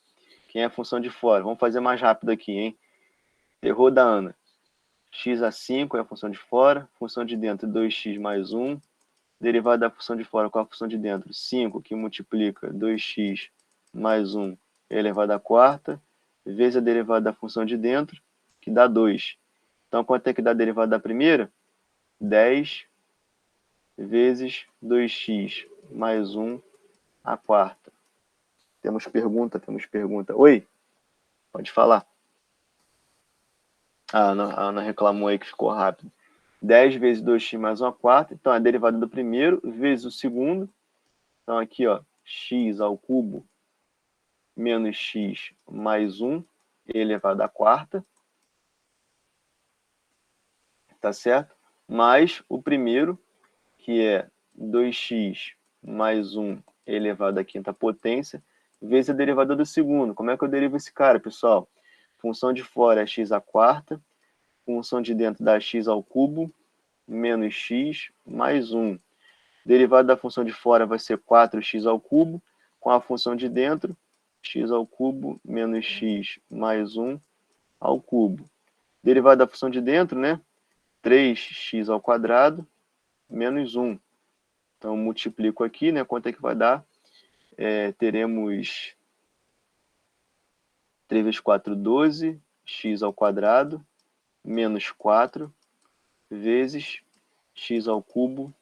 Quem é a função de fora? Vamos fazer mais rápido aqui, hein? Errou da Ana. X a 5 é a função de fora. Função de dentro, 2x mais 1. Derivada da função de fora, qual a função de dentro? 5, que multiplica 2x mais 1 elevado à quarta, vezes a derivada da função de dentro, que dá 2. Então, quanto é que dá a derivada da primeira? 10 vezes 2x mais 1 à quarta. Temos pergunta, temos pergunta. Oi? Pode falar. A Ana reclamou aí que ficou rápido. 10 vezes 2x mais 1 à quarta. Então, a derivada do primeiro vezes o segundo. Então, aqui, ó, x ao cubo menos x mais 1 elevado à quarta. Tá certo? Mais o primeiro, que é 2x mais 1 elevado à quinta potência, vezes a derivada do segundo. Como é que eu derivo esse cara, pessoal? Função de fora é x à quarta, função de dentro dá x ao cubo, menos x mais 1. Derivada da função de fora vai ser 4x ao cubo, com a função de dentro, x ao cubo menos x mais 1 ao cubo. Derivada da função de dentro, né? 3x ao quadrado menos 1. Então, multiplico aqui, né? Quanto é que vai dar? Teremos 3 vezes 4, 12, x ao quadrado, menos 4, vezes x ao cubo,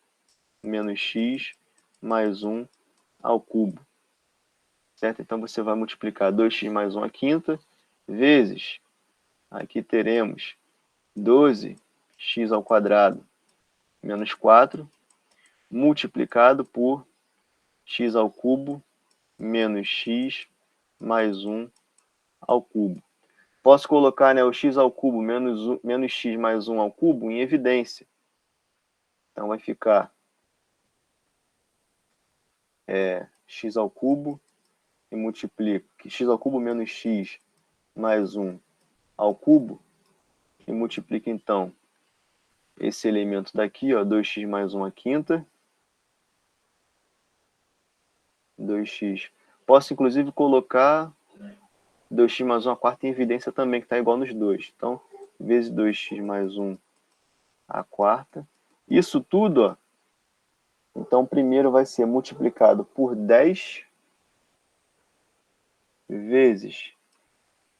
menos x, mais 1 ao cubo. Certo? Então, você vai multiplicar 2x mais 1 à quinta, vezes, aqui teremos 12x ao quadrado, menos 4, multiplicado por x ao cubo, menos x, mais 1 ao cubo. Posso colocar, né, o x ao cubo menos x mais 1 ao cubo em evidência. Então, vai ficar x ao cubo e multiplico x ao cubo menos x mais 1 ao cubo e multiplico, então, esse elemento daqui, ó, 2x mais 1 à quinta. 2x. Posso, inclusive, colocar 2x mais 1 à quarta em evidência também, que está igual nos dois. Então, vezes 2x mais 1 à quarta. Isso tudo, ó, então, primeiro vai ser multiplicado por 10 vezes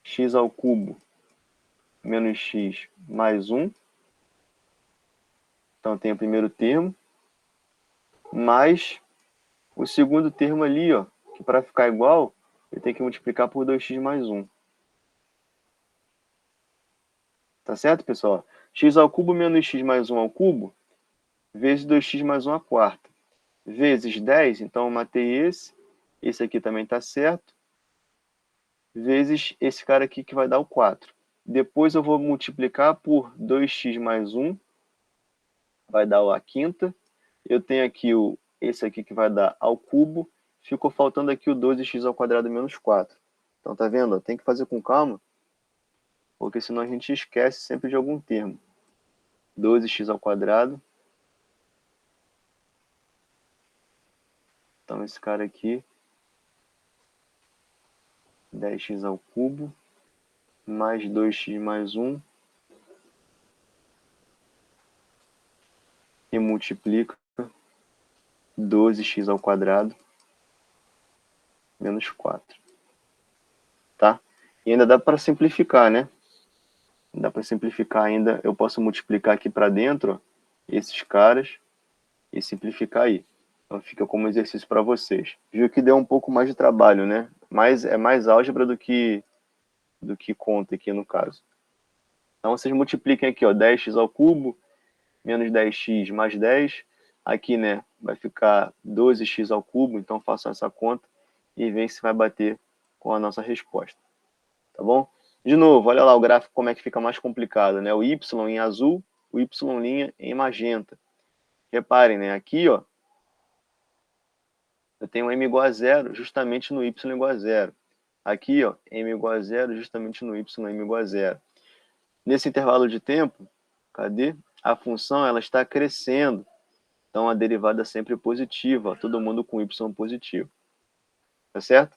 x ao cubo menos x mais 1. Então, tem o primeiro termo, mais o segundo termo ali, ó, que para ficar igual, eu tenho que multiplicar por 2x mais 1. Tá certo, pessoal? X ao cubo menos x mais 1 ao cubo, vezes 2x mais 1 à quarta, vezes 10, então eu matei esse aqui também está certo, vezes esse cara aqui que vai dar o 4. Depois eu vou multiplicar por 2x mais 1, vai dar a quinta. Eu tenho aqui esse aqui que vai dar ao cubo, ficou faltando aqui o 12x ao quadrado menos 4. Então, tá vendo? Tem que fazer com calma, porque senão a gente esquece sempre de algum termo. 12x ao quadrado. Então, esse cara aqui, 10x ao cubo, mais 2x mais 1, e multiplica 12x ao quadrado menos 4. Tá? E ainda dá para simplificar, né? Dá para simplificar ainda. Eu posso multiplicar aqui para dentro, ó, esses caras, e simplificar aí. Então fica como exercício para vocês. Viu que deu um pouco mais de trabalho, né? Mas é mais álgebra do que conta aqui no caso. Então vocês multipliquem aqui, ó, 10x ao cubo, menos 10x mais 10. Aqui, né, vai ficar 12x ao cubo, então façam essa conta e veem se vai bater com a nossa resposta. Tá bom? De novo, olha lá o gráfico como é que fica mais complicado, né? O y em azul, o y' em magenta. Reparem, né? Aqui, ó, eu tenho m igual a 0 justamente no y igual a 0. Aqui, ó, m igual a 0 justamente no y m igual a 0. Nesse intervalo de tempo, cadê? A função ela está crescendo. Então, a derivada é sempre positiva. Ó, todo mundo com y positivo. Tá certo?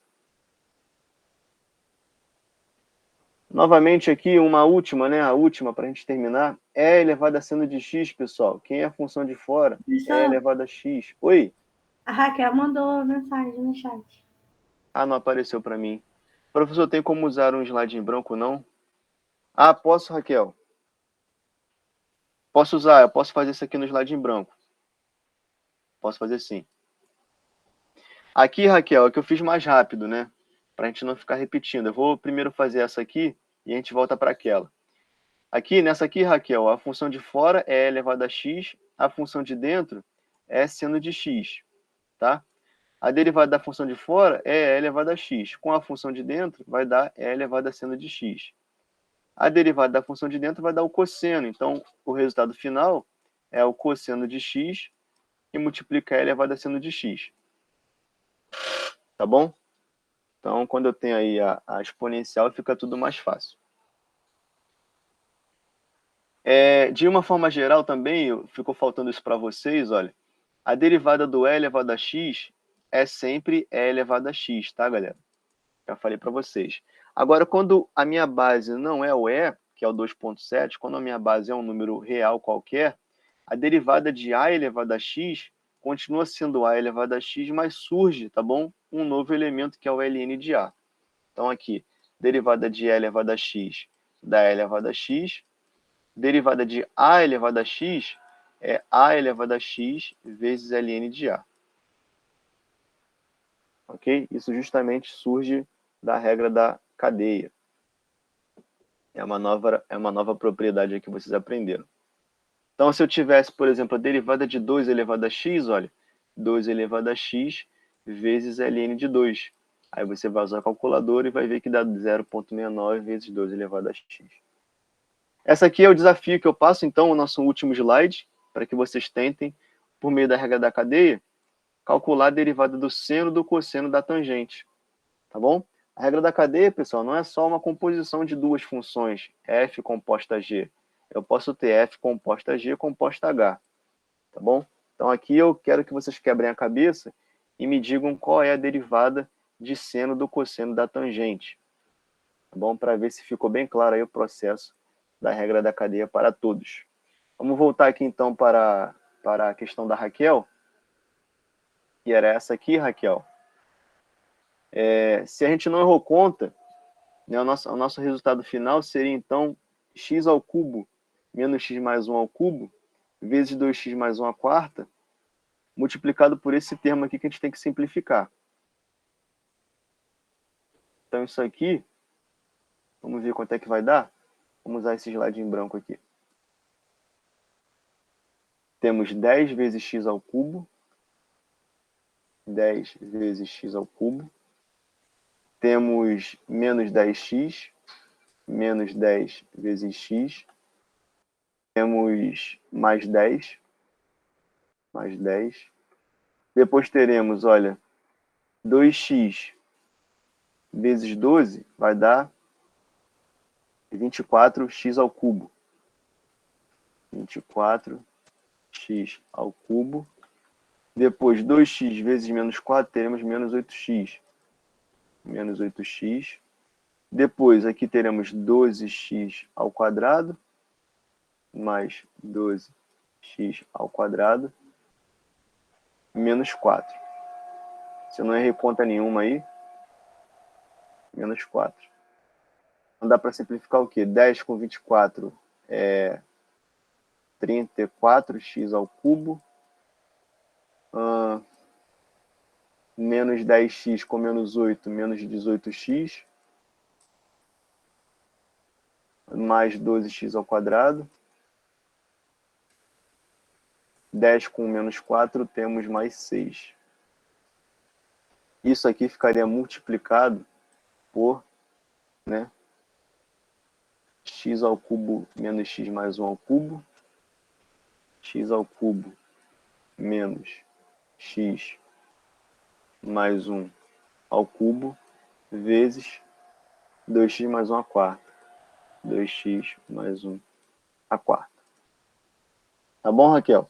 Novamente aqui, uma última, né? A última para a gente terminar. É elevado a seno de x, pessoal. Quem é a função de fora é elevado a x. Oi? A Raquel mandou mensagem no chat. Ah, não apareceu para mim. Professor, tem como usar um slide em branco, não? Ah, posso, Raquel? Posso usar, eu posso fazer isso aqui no slide em branco. Posso fazer sim. Aqui, Raquel, é que eu fiz mais rápido, né? Para a gente não ficar repetindo. Eu vou primeiro fazer essa aqui e a gente volta para aquela. Aqui, nessa aqui, Raquel, a função de fora é elevado a x, a função de dentro é seno de x, tá? A derivada da função de fora é e elevado a x. Com a função de dentro, vai dar e elevado a seno de x. A derivada da função de dentro vai dar o cosseno. Então, o resultado final é o cosseno de x e multiplica e elevado a seno de x. Tá bom? Então, quando eu tenho aí a exponencial, fica tudo mais fácil. De uma forma geral também, ficou faltando isso para vocês, olha. A derivada do e elevado a x é sempre e elevado a x, tá, galera? Já falei para vocês. Agora, quando a minha base não é o e, que é o 2.7, quando a minha base é um número real qualquer, a derivada de a elevado a x continua sendo a elevado a x, mas surge, tá bom? Um novo elemento que é o ln de a. Então, aqui, derivada de e elevado a x dá e elevado a x. Derivada de a elevado a x é a elevado a x vezes ln de a. Ok? Isso justamente surge da regra da cadeia. É uma nova propriedade que vocês aprenderam. Então, se eu tivesse, por exemplo, a derivada de 2 elevado a x, olha, 2 elevado a x vezes ln de 2. Aí você vai usar a calculadora e vai ver que dá 0,69 vezes 2 elevado a x. Essa aqui é o desafio que eu passo, então, o nosso último slide, para que vocês tentem, por meio da regra da cadeia, calcular a derivada do seno do cosseno da tangente. Tá bom? A regra da cadeia, pessoal, não é só uma composição de duas funções, f composta g. Eu posso ter f composta g composta h. Tá bom? Então, aqui eu quero que vocês quebrem a cabeça e me digam qual é a derivada de seno do cosseno da tangente. Tá bom? Para ver se ficou bem claro aí o processo da regra da cadeia para todos. Vamos voltar aqui, então, para a questão da Raquel, que era essa aqui, Raquel. Se a gente não errou conta, Né? O nosso resultado final seria, então, x ao cubo menos x mais 1 ao cubo, vezes 2x mais 1 à quarta, multiplicado por esse termo aqui que a gente tem que simplificar. Então, isso aqui, vamos ver quanto é que vai dar? Vamos usar esse slide em branco aqui. Temos 10 vezes x ao cubo. 10 vezes x ao cubo. Temos menos 10x. Menos 10 vezes x. Temos mais 10. Mais 10. Depois teremos, olha, 2x vezes 12 vai dar 24x ao cubo. 24x ao cubo. Depois, 2x vezes menos 4, teremos menos 8x. Menos 8x. Depois, aqui teremos 12x ao quadrado. Mais 12x ao quadrado. Menos 4. Se eu não errei conta nenhuma aí. Menos 4. Não dá para simplificar o quê? 10 com 24 é 34x ao cubo. Menos 10x com menos 8, menos 18x. Mais 12x ao quadrado. 10 com menos 4, temos mais 6. Isso aqui ficaria multiplicado por, né, x ao cubo menos x mais 1 ao cubo. X ao cubo menos x mais 1 ao cubo, vezes 2x mais 1 à quarta. 2x mais 1 à quarta. Tá bom, Raquel?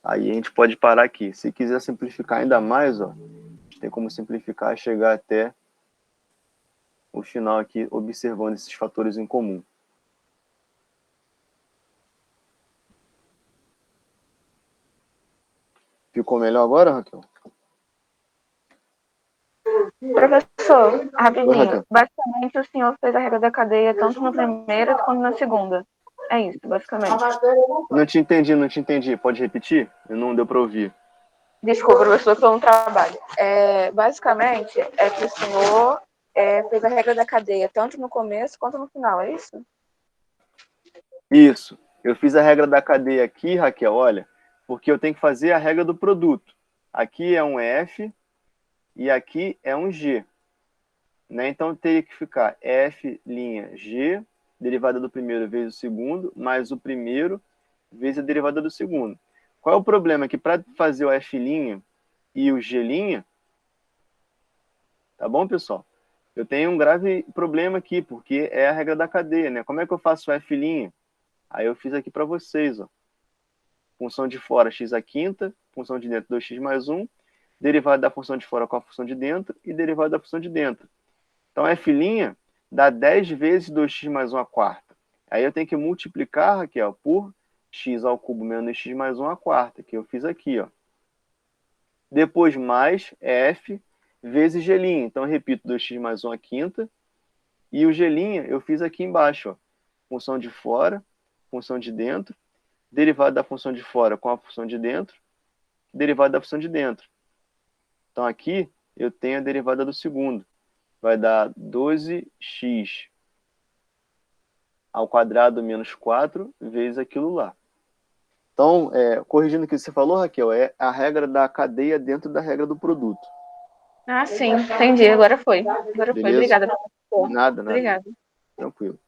Aí a gente pode parar aqui. Se quiser simplificar ainda mais, ó, a gente tem como simplificar e chegar até o final aqui, observando esses fatores em comum. Ficou melhor agora, Raquel? Professor, rapidinho. Raquel. Basicamente, o senhor fez a regra da cadeia tanto na primeira quanto na segunda. É isso, basicamente. Não te entendi. Pode repetir? Não deu para ouvir. Desculpa, professor, que eu não trabalho. Basicamente, é que o senhor fez a regra da cadeia tanto no começo quanto no final, é isso? Isso. Eu fiz a regra da cadeia aqui, Raquel, olha, porque eu tenho que fazer a regra do produto. Aqui é um F e aqui é um G. Né? Então, teria que ficar F' G, derivada do primeiro vezes o segundo, mais o primeiro vezes a derivada do segundo. Qual é o problema? Que para fazer o F' e o G', tá bom, pessoal? Eu tenho um grave problema aqui, porque é a regra da cadeia, né? Como é que eu faço o F'? Aí eu fiz aqui para vocês, ó. Função de fora x à quinta, função de dentro 2x mais 1, derivada da função de fora com a função de dentro e derivada da função de dentro. Então, F' dá 10 vezes 2x mais 1 à quarta. Aí eu tenho que multiplicar, Raquel, por x ao cubo menos x mais 1 à quarta, que eu fiz aqui, ó. Depois mais F vezes G'. Então, eu repito 2x mais 1 à quinta. E o G' eu fiz aqui embaixo, ó. Função de fora, função de dentro, derivada da função de fora com a função de dentro, derivada da função de dentro. Então, aqui eu tenho a derivada do segundo. Vai dar 12x ao quadrado menos 4 vezes aquilo lá. Então, corrigindo o que você falou, Raquel, é a regra da cadeia dentro da regra do produto. Ah, sim, entendi. Agora foi. Obrigada, professor. Nada. Obrigada. Tranquilo.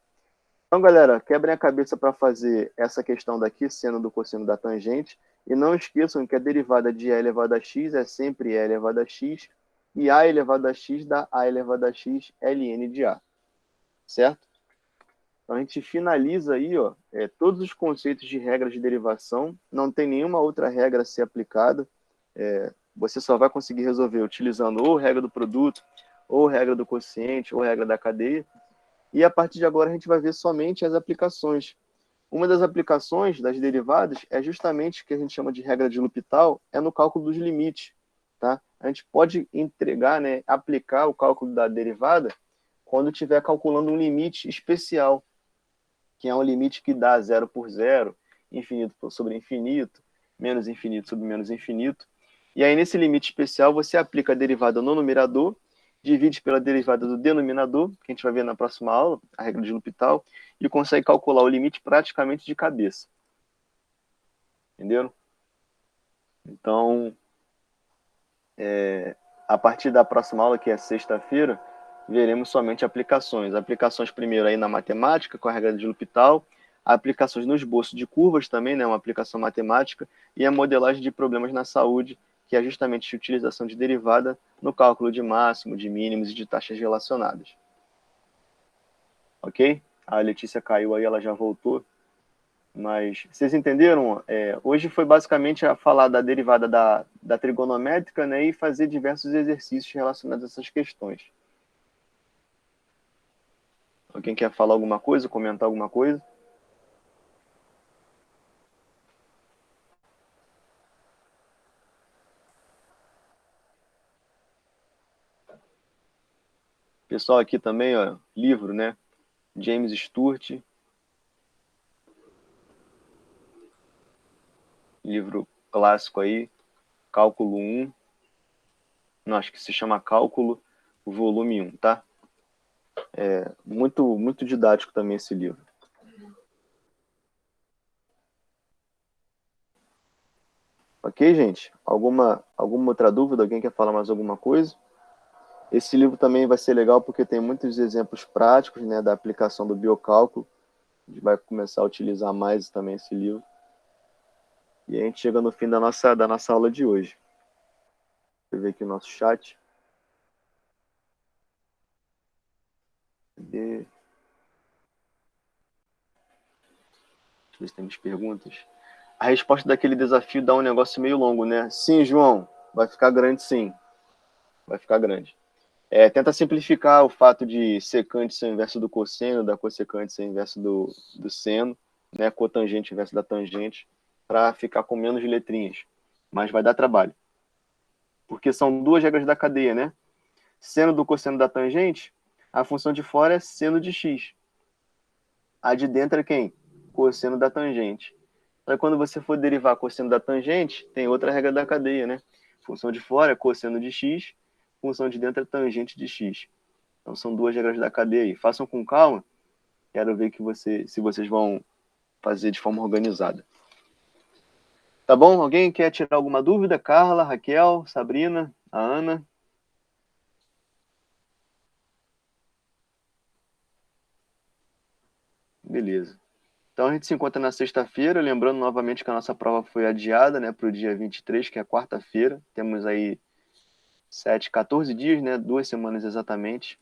Então, galera, quebrem a cabeça para fazer essa questão daqui, seno do cosseno da tangente. E não esqueçam que a derivada de e elevado a x é sempre e elevado a x. E a elevado a x dá a elevado a x ln de a. Certo? Então, a gente finaliza aí, ó, todos os conceitos de regras de derivação. Não tem nenhuma outra regra a ser aplicada. Você só vai conseguir resolver utilizando ou regra do produto, ou regra do quociente, ou regra da cadeia. E a partir de agora a gente vai ver somente as aplicações. Uma das aplicações das derivadas é justamente o que a gente chama de regra de L'Hopital, é no cálculo dos limites. Tá? A gente pode entregar, né, aplicar o cálculo da derivada quando estiver calculando um limite especial, que é um limite que dá zero por zero, infinito sobre infinito, menos infinito sobre menos infinito. E aí, nesse limite especial, você aplica a derivada no numerador, divide pela derivada do denominador, que a gente vai ver na próxima aula, a regra de L'Hopital, e consegue calcular o limite praticamente de cabeça. Entenderam? Então, a partir da próxima aula, que é sexta-feira, veremos somente aplicações. Aplicações primeiro aí na matemática, com a regra de L'Hopital, aplicações no esboço de curvas também, né, uma aplicação matemática, e a modelagem de problemas na saúde, que é justamente a utilização de derivada no cálculo de máximo, de mínimos e de taxas relacionadas. Ok? A Letícia caiu aí, ela já voltou. Mas vocês entenderam? Hoje foi basicamente a falar da derivada da trigonométrica, né, e fazer diversos exercícios relacionados a essas questões. Alguém quer falar alguma coisa, comentar alguma coisa? Pessoal aqui também, ó, livro, né? James Stewart. Livro clássico aí, Cálculo 1. Não, acho que se chama Cálculo, volume 1, tá? Muito, muito didático também esse livro. Ok, gente? Alguma outra dúvida? Alguém quer falar mais alguma coisa? Esse livro também vai ser legal porque tem muitos exemplos práticos, né, da aplicação do biocálculo. A gente vai começar a utilizar mais também esse livro. E a gente chega no fim da nossa aula de hoje. Deixa eu ver aqui o nosso chat. Cadê? Deixa eu ver se temos perguntas. A resposta daquele desafio dá um negócio meio longo, né? Sim, João. Vai ficar grande, sim. Vai ficar grande. Tenta simplificar o fato de secante ser o inverso do cosseno, da cossecante ser o inverso do seno, né? Cotangente inverso da tangente, para ficar com menos letrinhas. Mas vai dar trabalho. Porque são duas regras da cadeia, né? Seno do cosseno da tangente, a função de fora é seno de x. A de dentro é quem? Cosseno da tangente. Então, quando você for derivar cosseno da tangente, tem outra regra da cadeia, né? Função de fora é cosseno de x, função de dentro é tangente de x. Então, são duas regras da cadeia aí. Façam com calma. Quero ver se vocês vão fazer de forma organizada. Tá bom? Alguém quer tirar alguma dúvida? Carla, Raquel, Sabrina, a Ana? Beleza. Então, a gente se encontra na sexta-feira. Lembrando novamente que a nossa prova foi adiada, né, para o dia 23, que é quarta-feira. Temos aí 14 dias, né? 2 semanas exatamente.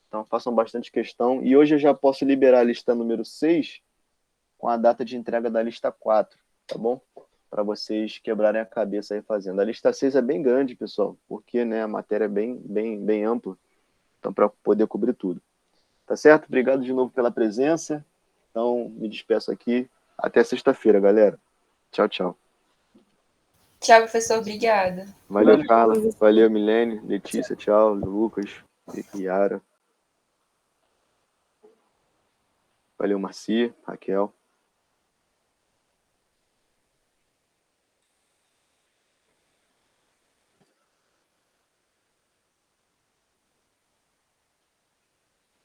Então, façam bastante questão. E hoje eu já posso liberar a lista número 6 com a data de entrega da lista 4, tá bom? Para vocês quebrarem a cabeça aí fazendo. A lista 6 é bem grande, pessoal, porque, né, a matéria é bem ampla. Então, para poder cobrir tudo. Tá certo? Obrigado de novo pela presença. Então, me despeço aqui. Até sexta-feira, galera. Tchau, tchau. Tchau, professor. Obrigada. Valeu, Carla. Valeu, Milene, Letícia, tchau, Lucas, Yara. Valeu, Marci, Raquel.